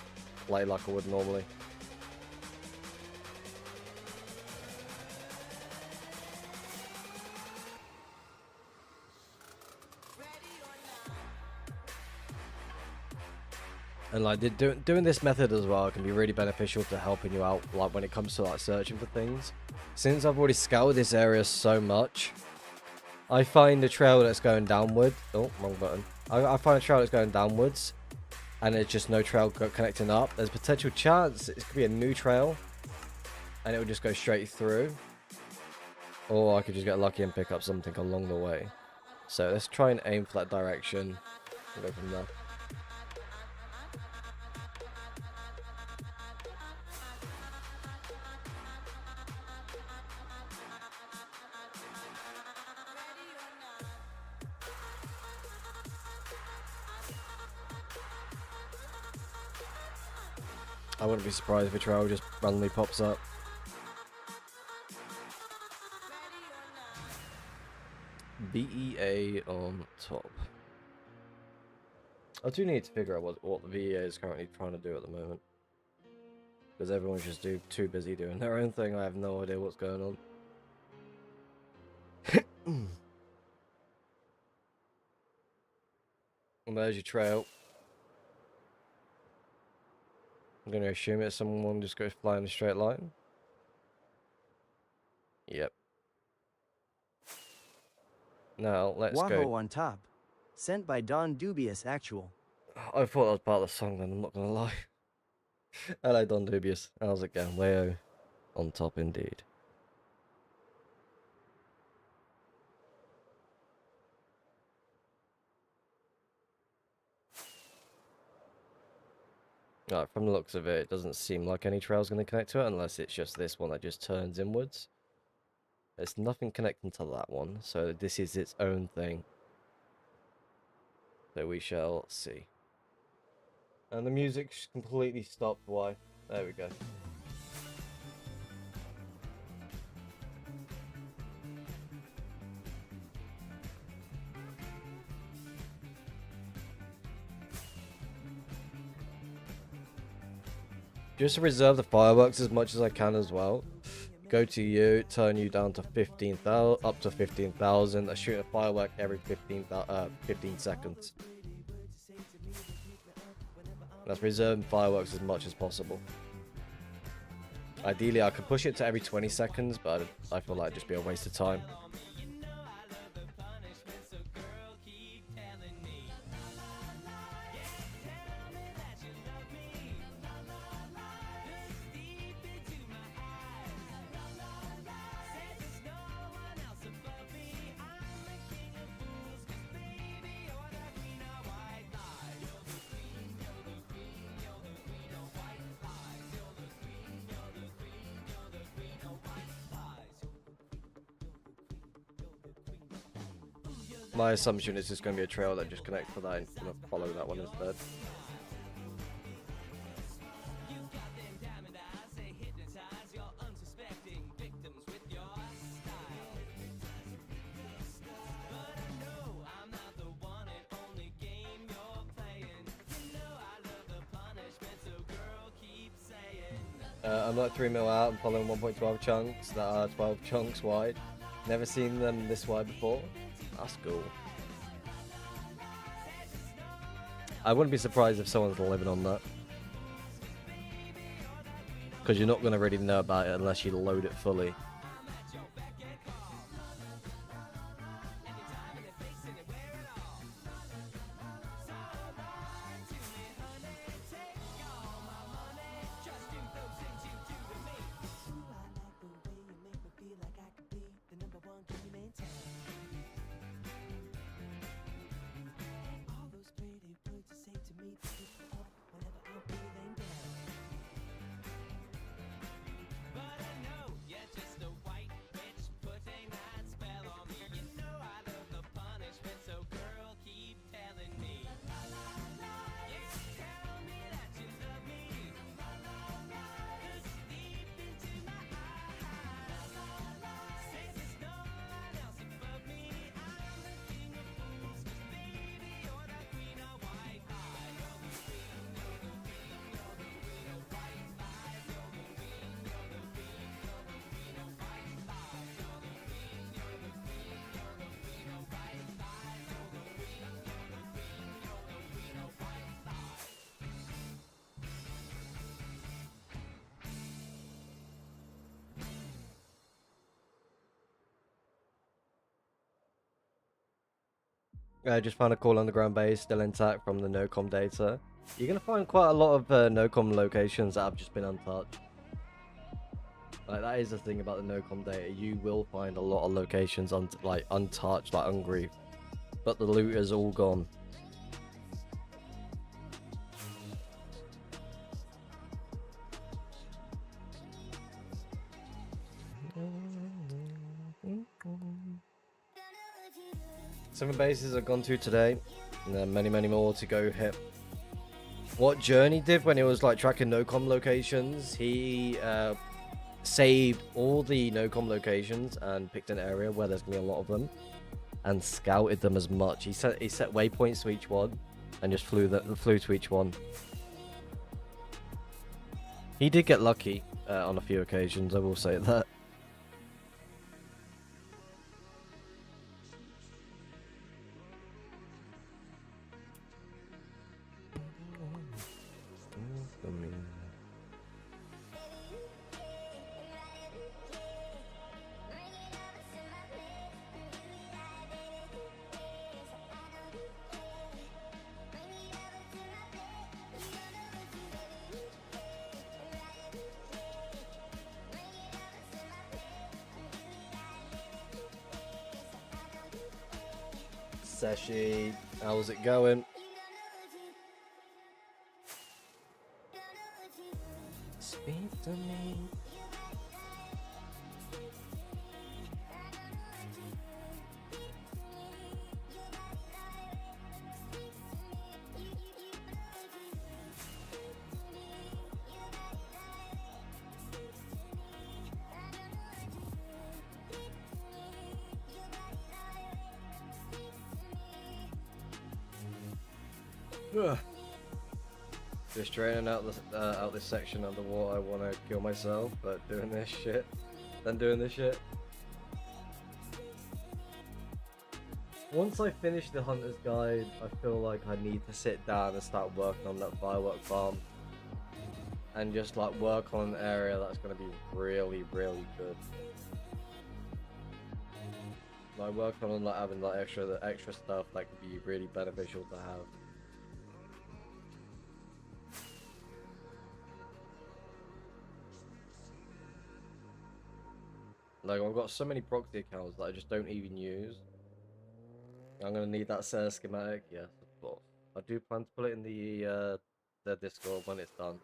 play like I would normally. And like doing this method as well can be really beneficial to helping you out, like when it comes to like searching for things. Since I've already scouted this area so much, I find the trail that's going downward. Oh, wrong button. I find a trail that's going downwards, and there's just no trail connecting up. There's a potential chance it could be a new trail, and it will just go straight through. Or I could just get lucky and pick up something along the way. So let's try and aim for that direction and go from there. I wouldn't be surprised if a trail just randomly pops up. VEA on top. I do need to figure out what the VEA is currently trying to do at the moment. Because everyone's just too busy doing their own thing. I have no idea what's going on. And there's your trail. I'm going to assume it's someone just goes flying in a straight line. Yep. Now, let's Waho go. on top. Sent by Don Dubious Actual. I thought that was part of the song then, I'm not gonna lie. Hello, Don Dubious. How's it going? Wayo on top indeed. Right, from the looks of it, it doesn't seem like any trail's going to connect to it, unless it's just this one that just turns inwards. There's nothing connecting to that one, so this is its own thing. So we shall see. And the music's completely stopped. Why? There we go. Just to reserve the fireworks as much as I can as well. Go to you, turn you down to 15,000, up to 15,000. I shoot a firework every 15 seconds. That's reserving fireworks as much as possible. Ideally, I could push it to every 20 seconds, but I feel like it'd just be a waste of time. My assumption is it's going to be a trail that just connects to that and going to follow that one instead. I'm like 3 mil out and following 1.12 chunks that are 12 chunks wide. Never seen them this wide before. That's cool. I wouldn't be surprised if someone's living on that. Because you're not going to really know about it unless you load it fully. I just found a cool underground base still intact from the NOCOM data. You're going to find quite a lot of NOCOM locations that have just been untouched. Like, that is the thing about the NOCOM data. You will find a lot of locations untouched, like ungriefed. But the loot is all gone. Seven bases I've gone to today, and then many more to go hit. What Journey did when he was like tracking NOCOM locations, he saved all the NOCOM locations and picked an area where there's gonna be a lot of them, and scouted them as much. He set waypoints to each one, and just flew to each one. He did get lucky on a few occasions, I will say that. Seshi, how's it going? Speak to me. Ugh. Just draining out this section of the water. I want to kill myself, but doing this shit, then doing this shit. Once I finish the Hunter's Guide, I feel like I need to sit down and start working on that firework farm, and just like work on an area that's gonna be really, really good. Like work on like having like extra stuff that could be really beneficial to have. Like, I've got so many proxy accounts that I just don't even use. I'm gonna need that schematic, yes, of course. I do plan to put it in the Discord when it's done.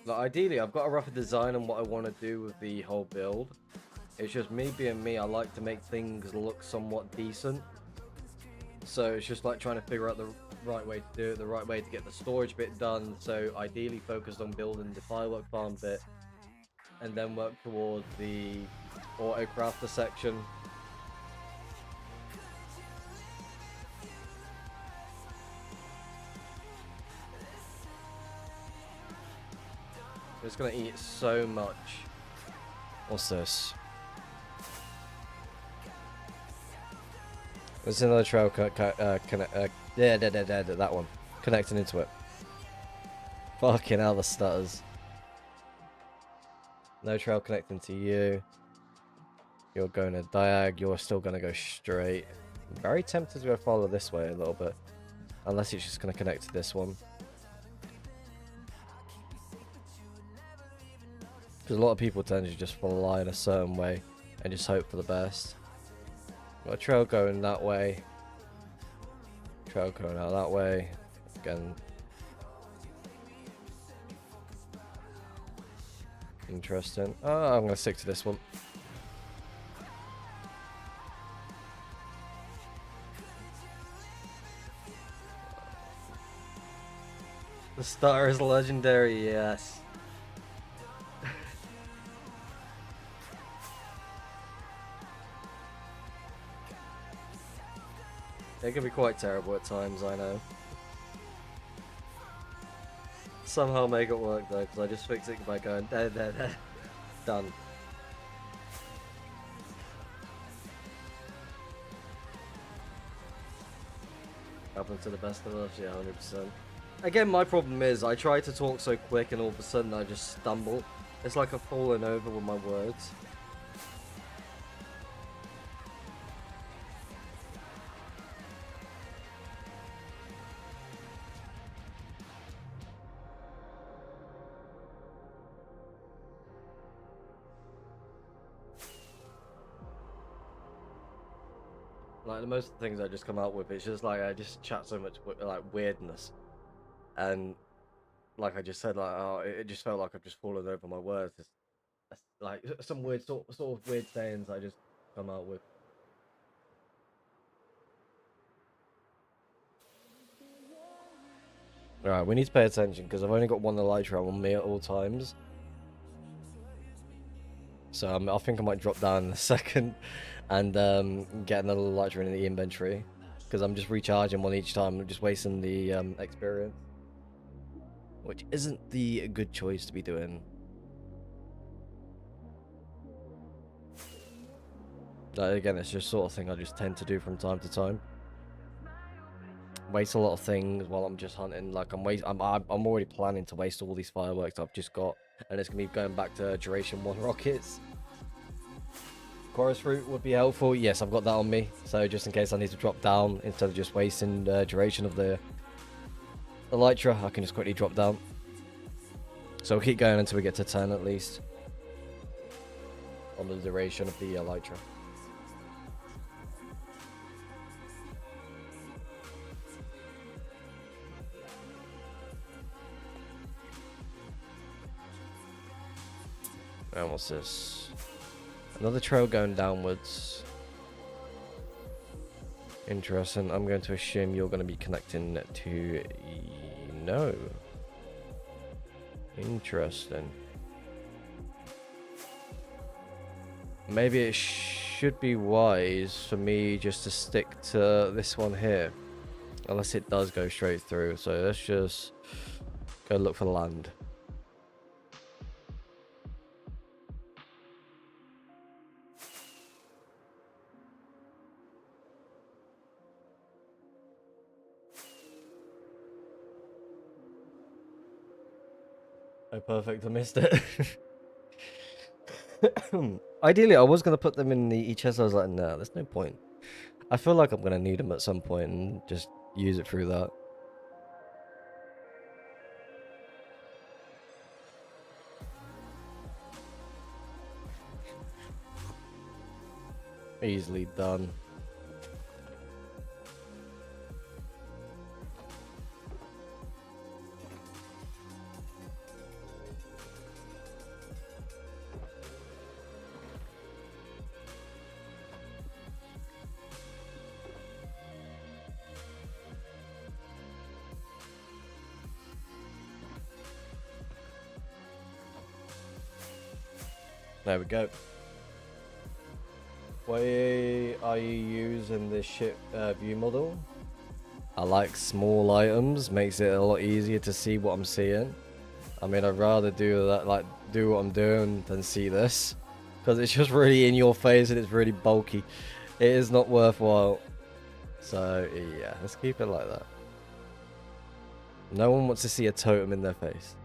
Like, ideally, I've got a rougher design on what I want to do with the whole build. It's just me being me, I like to make things look somewhat decent. So it's just like trying to figure out the right way to do it, the right way to get the storage bit done. So ideally focused on building the firework farm bit, and then work towards the auto crafter section. It's gonna eat so much. What's this? There's another trail that one. Connecting into it. Fucking hell, the stutters. No trail connecting to you. You're going to diag, you're still going to go straight. I'm very tempted to go follow this way a little bit. Unless it's just going to connect to this one. Because a lot of people tend to just fly in a certain way and just hope for the best. Got a trail going that way. Trail going out that way. Again. Interesting. Oh, I'm going to stick to this one. The star is legendary, yes. It can be quite terrible at times, I know. Somehow make it work though, because I just fix it by going there. Done. Happens to the best of us, yeah, 100%. Again, my problem is I try to talk so quick and all of a sudden I just stumble. It's like I've fallen over with my words. Like, the most things I just come out with, it's just like I just chat so much like weirdness, and like I just said, like it just felt like I've just fallen over my words. It's like some weird sort of weird sayings I just come out with. Alright, we need to pay attention because I've only got one elytra on me at all times. So I think I might drop down in a second and get another elytra in the inventory, because I'm just recharging one each time. I'm just wasting the experience, which isn't the good choice to be doing. Again, it's just sort of thing I just tend to do from time to time. Waste a lot of things while I'm just hunting. Like I'm already planning to waste all these fireworks I've just got, and it's gonna be going back to duration 1 rockets. Chorus fruit would be helpful. Yes, I've got that on me, so just in case I need to drop down, instead of just wasting the duration of the elytra, I can just quickly drop down. So we'll keep going until we get to 10 at least. On the duration of the elytra. And what's this? Another trail going downwards. Interesting. I'm going to assume you're going to be connecting to... No. Interesting. Maybe it should be wise for me just to stick to this one here. Unless it does go straight through. So let's just go look for land. Oh, perfect. I missed it. Ideally, I was going to put them in the chest. I was like, no, there's no point. I feel like I'm going to need them at some point and just use it through that. Easily done. There we go. Why are you using this ship view model? I like small items, makes it a lot easier to see what I'm seeing. I mean, I'd rather do that, like do what I'm doing than see this, because it's just really in your face and it's really bulky. It is not worthwhile. So yeah, let's keep it like that. No one wants to see a totem in their face.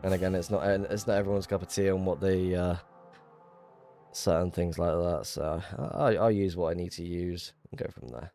And again, it's not everyone's cup of tea on what they certain things like that. So I'll use what I need to use and go from there.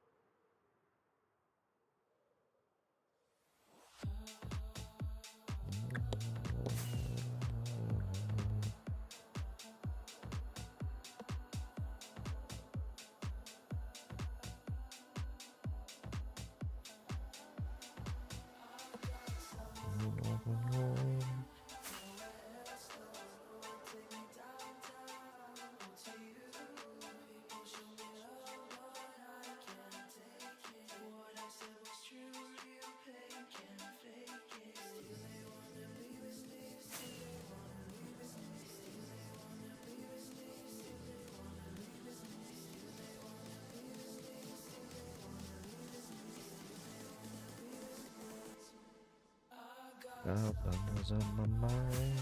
Albums on my mind.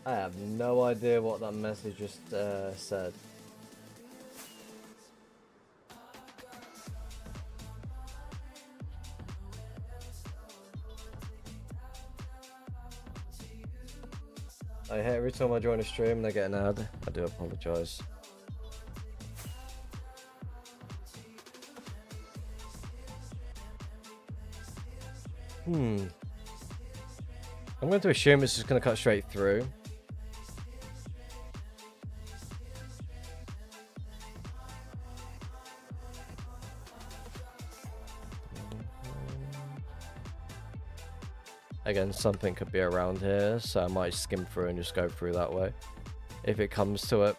I have no idea what that message just said. I hate every time I join a stream and I get an ad. I do apologise. I'm going to assume it's just going to cut straight through. Again, something could be around here, so I might skim through and just go through that way if it comes to it.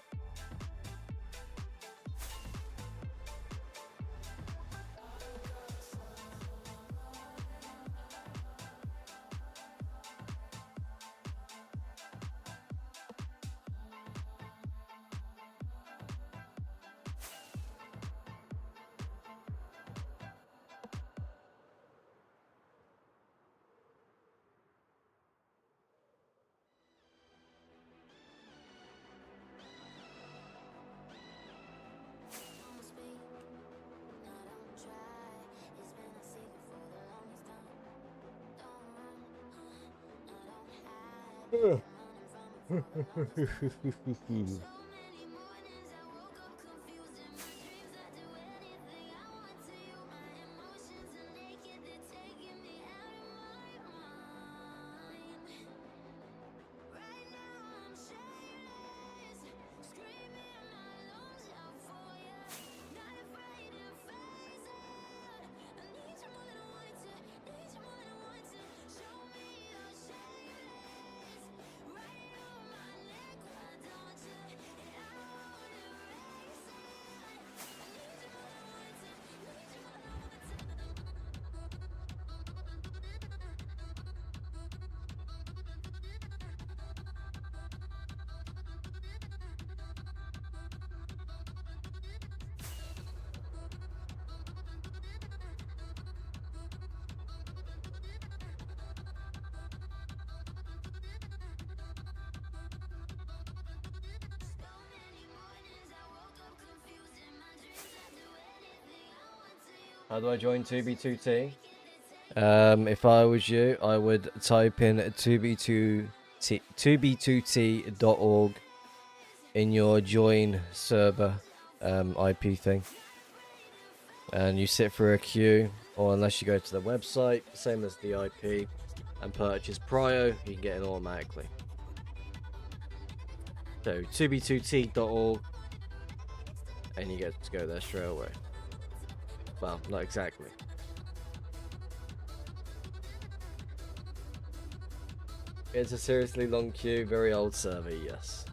How do I join 2B2T? If I was you, I would type in 2b2t.org in your join server IP thing, and you sit for a queue, or unless you go to the website, same as the IP, and purchase Prio, you can get it automatically. So 2b2t.org, and you get to go there straight away. Well, not exactly. It's a seriously long queue, very old server, yes.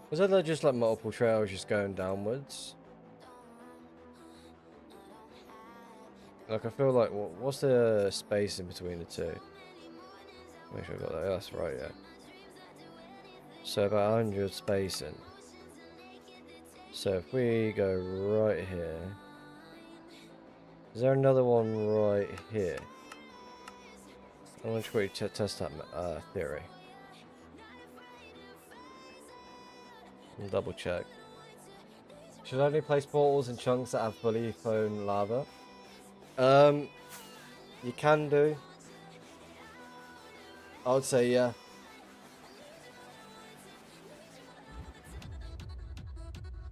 Was that just like multiple trails just going downwards? Like, I feel like, what's the space in between the two? Make sure I got that. Yeah, that's right, yeah. So about 100 spacing. So if we go right here, is there another one right here? I want to quickly test that theory. And double check. Should I only place portals in chunks that have fully flown lava? You can do. I would say yeah.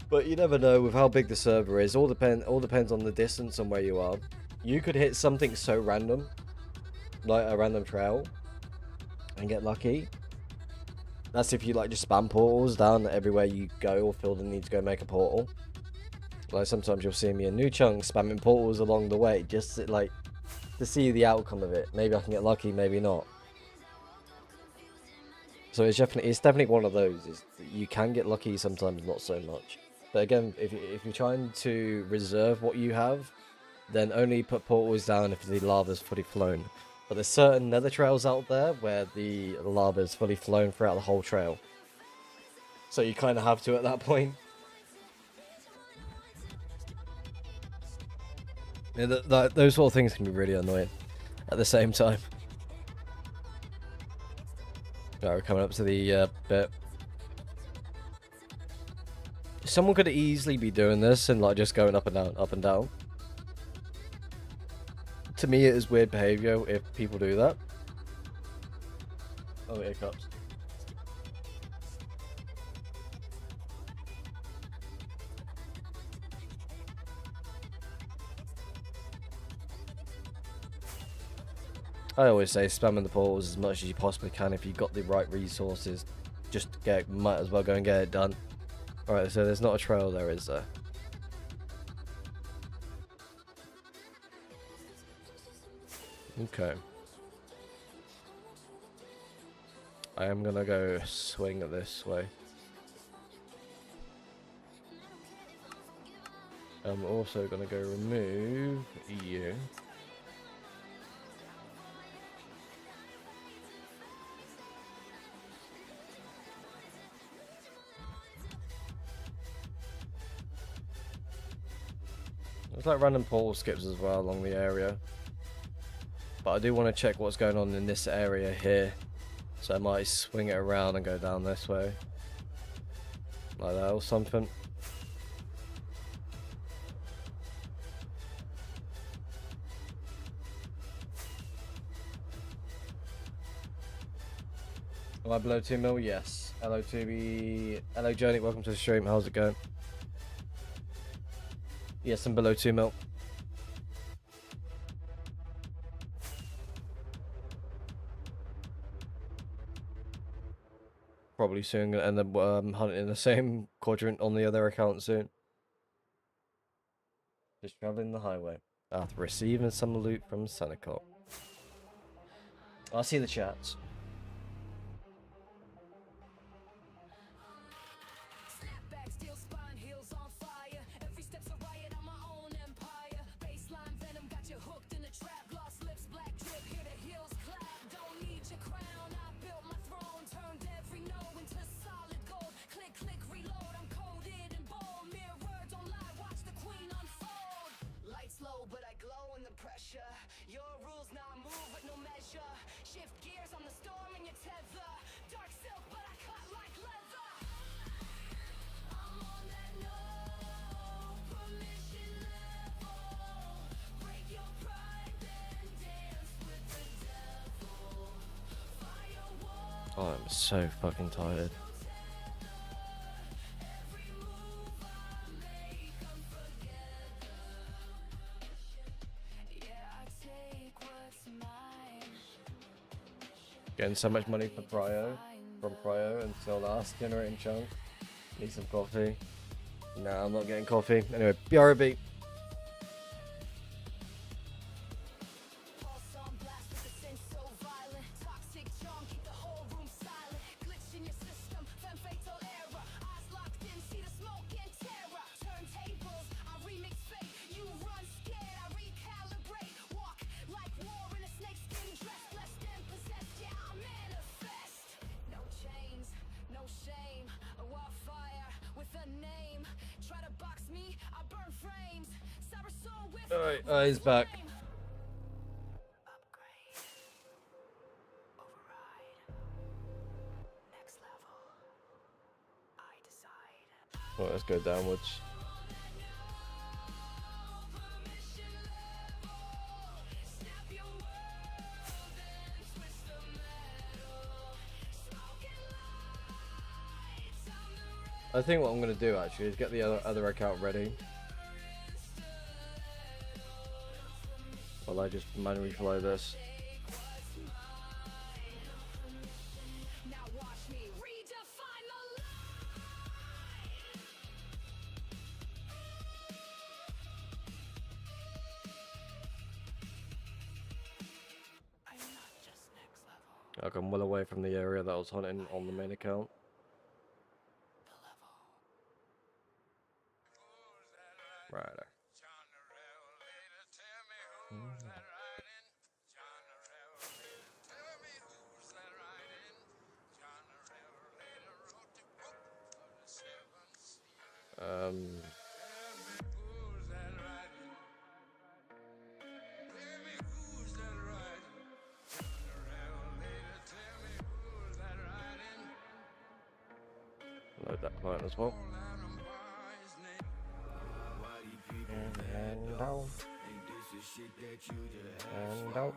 But you never know with how big the server is. All depends on the distance and where you are. You could hit something so random, like a random trail, and get lucky. That's if you like just spam portals down everywhere you go or feel the need to go make a portal. Like sometimes you'll see me in New Chunk spamming portals along the way just to, like to see the outcome of it. Maybe I can get lucky, maybe not. So it's definitely one of those. Is you can get lucky sometimes, not so much. But again, if you're trying to reserve what you have, then only put portals down if the lava's fully flown. But there's certain nether trails out there where the lava is fully flown throughout the whole trail. So you kind of have to at that point. Yeah, those sort of things can be really annoying at the same time. Right, we're coming up to the bit. Someone could easily be doing this and like just going up and down, up and down. To me, it is weird behavior if people do that. Oh, here it comes. I always say spamming the portals as much as you possibly can if you've got the right resources. Just might as well go and get it done. Alright, so there's not a trail there, is there? Okay. I am gonna go swing this way. I'm also gonna go remove you. There's like random portal skips as well along the area. But I do want to check what's going on in this area here. So I might swing it around and go down this way. Like that or something. Am I below 2 mil? Yes. Hello Tubi. Hello Journey, welcome to the stream. How's it going? Yes, I'm below 2 mil. Probably soon gonna end up hunting in the same quadrant on the other account soon. Just traveling the highway after receiving some loot from Senecop. I see the chats. Oh, I'm so fucking tired. Getting so much money for from Cryo until last generating chunk. Need some coffee. Nah, I'm not getting coffee. Anyway, BRB. Alright, he's back. Alright, let's go downwards. I think what I'm gonna do actually is get the other account ready. While I just manually follow this. Like I'm well away from the area that I was hunting on the main account. Right. Load that client as well. And out. And out.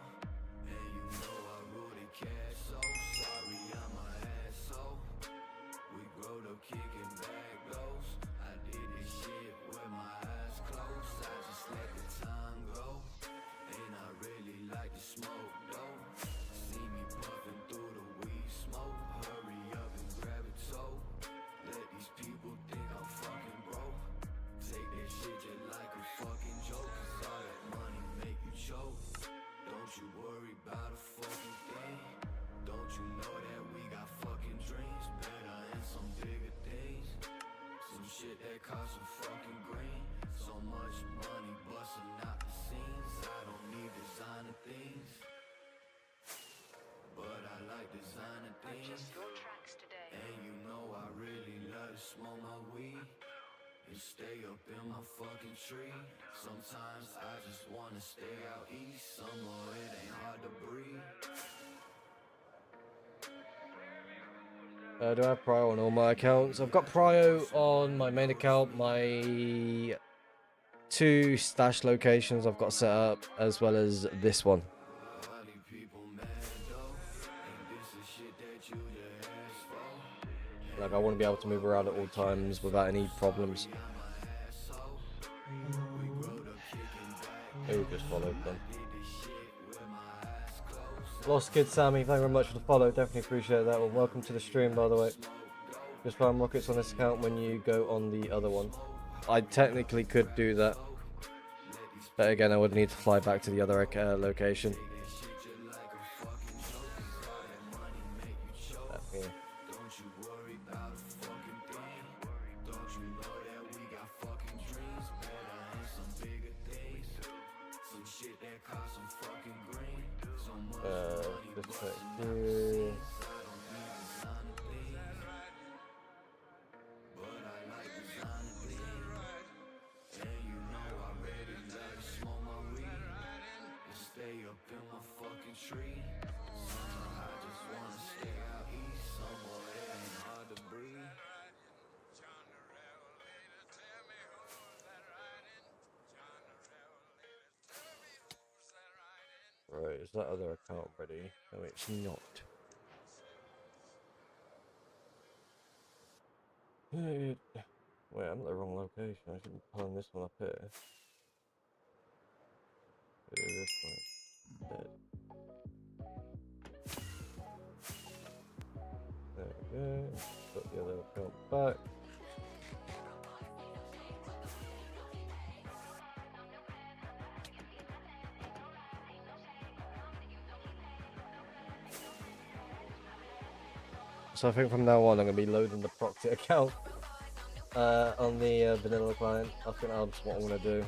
Stay up in my fucking tree. Sometimes I just wanna stay out east. Somewhere it ain't hard to breathe. Do I have Prio on all my accounts? I've got Prio on my main account, my 2 stash locations I've got set up, as well as this one. Like, I want to be able to move around at all times without any problems. Who just followed them? Lost Kid Sammy, thank you very much for the follow. Definitely appreciate that. Well, welcome to the stream, by the way. Just farm rockets on this account when you go on the other one. I technically could do that, but again, I would need to fly back to the other location. Right, is that other account ready? No, it's not. Wait, I'm at the wrong location. I should be pulling this one up here. This one. There we go. Put the other account back. So I think from now on I'm going to be loading the proxy account on the vanilla client. I think that's what I'm going to do.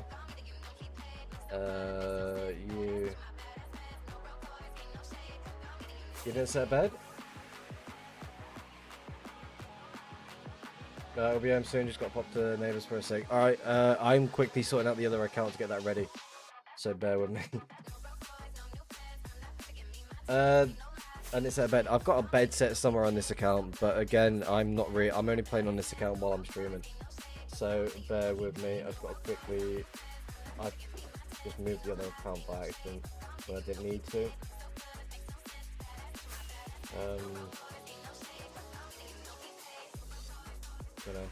You didn't set a bed? OBM soon, just got to pop to neighbors for a sec. Alright, I'm quickly sorting out the other account to get that ready. So bear with me. And it's a bed. I've got a bed set somewhere on this account, but again, I'm only playing on this account while I'm streaming. So bear with me. I've got to quickly. I've just moved the other account by accident when I didn't need to. you know.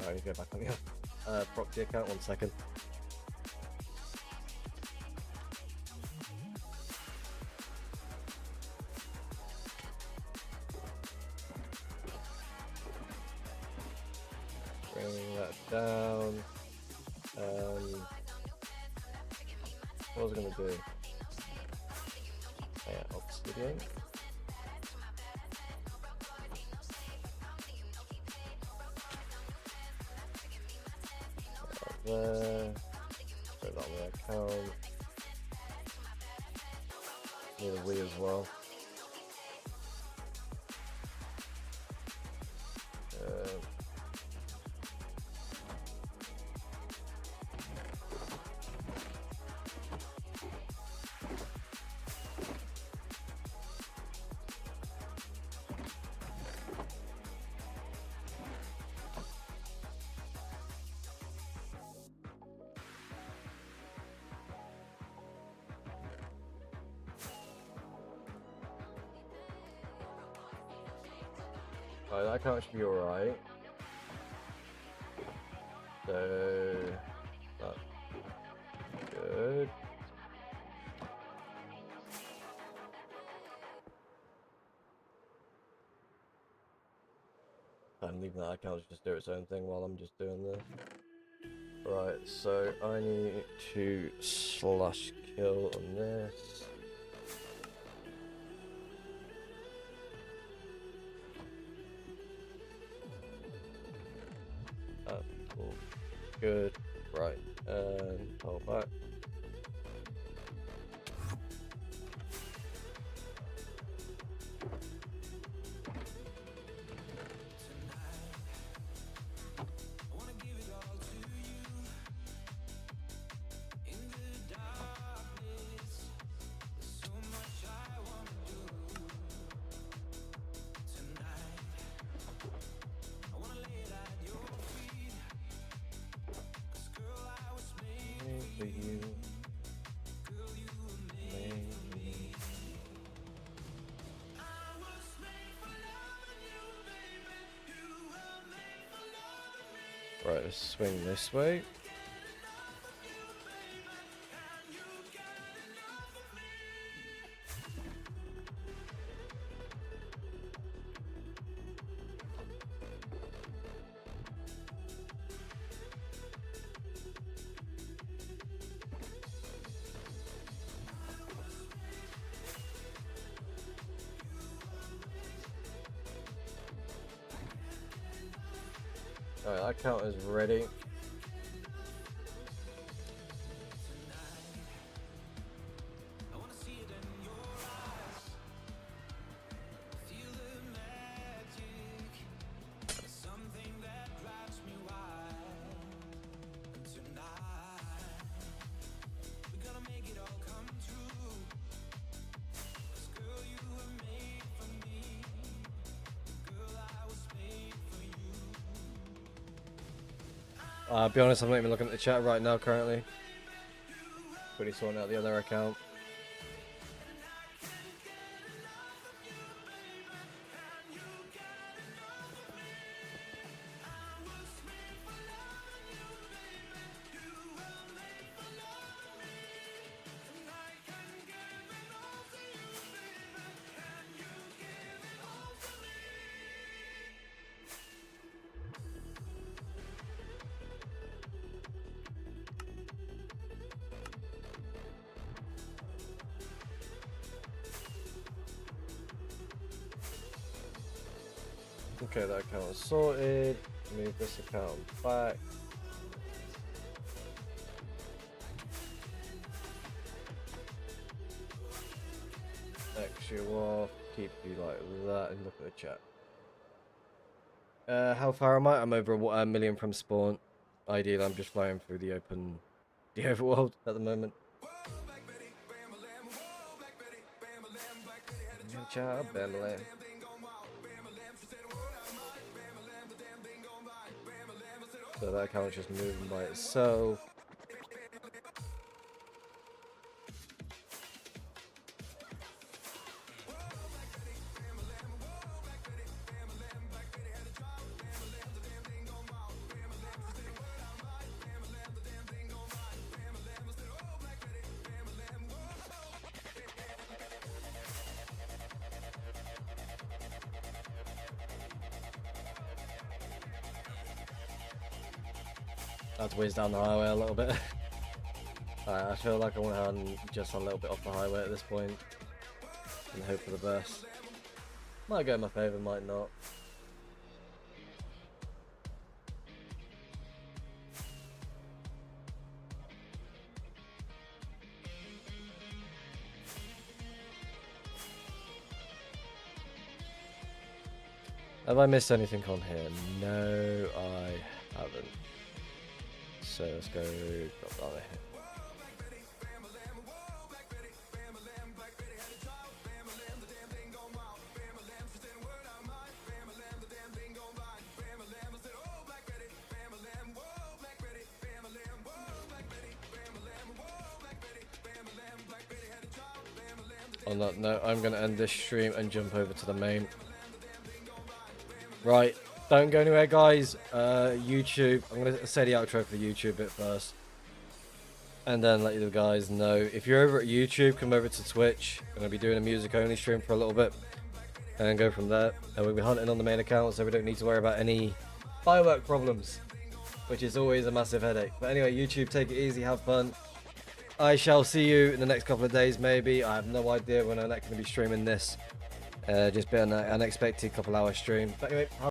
Alright, I need to go back on the proxy account. 1 second. Bring that down. What was I gonna do? Yeah, Obsidian. There. Put that on the account. Need a Wii as well. Right, that account should be alright. So that's good. I'm leaving that account to just do its own thing while I'm just doing this. Right, so I need to slash kill on this. Cool. Good. Right, and hold back. For you, right, let's swing this way. Alright, that count is ready. I'll be honest, I'm not even looking at the chat right now currently. Pretty sorting out the other account. Okay, that account is sorted. Move this account back. X you off. Keep you like that and look at the chat. How far am I? I'm over a million from spawn. Ideally, I'm just flying through the overworld at the moment. Good job, Emily. So that account's just moving by itself. I had to whiz down the highway a little bit. I feel like I want to hand just a little bit off the highway at this point and hope for the best. Might go in my favour, might not. Have I missed anything on here? No, I haven't. So let's go drop down here. On that note, I'm going to end this stream and jump over to the main. Right, don't go anywhere, guys. YouTube, I'm going to say the outro for YouTube bit first. And then let you guys know. If you're over at YouTube, come over to Twitch. I'm going to be doing a music only stream for a little bit. And then go from there. And we'll be hunting on the main account, so we don't need to worry about any firework problems. Which is always a massive headache. But anyway, YouTube, take it easy, have fun. I shall see you in the next couple of days, maybe. I have no idea when I'm going to be streaming this. Just been an unexpected couple hour stream. But anyway,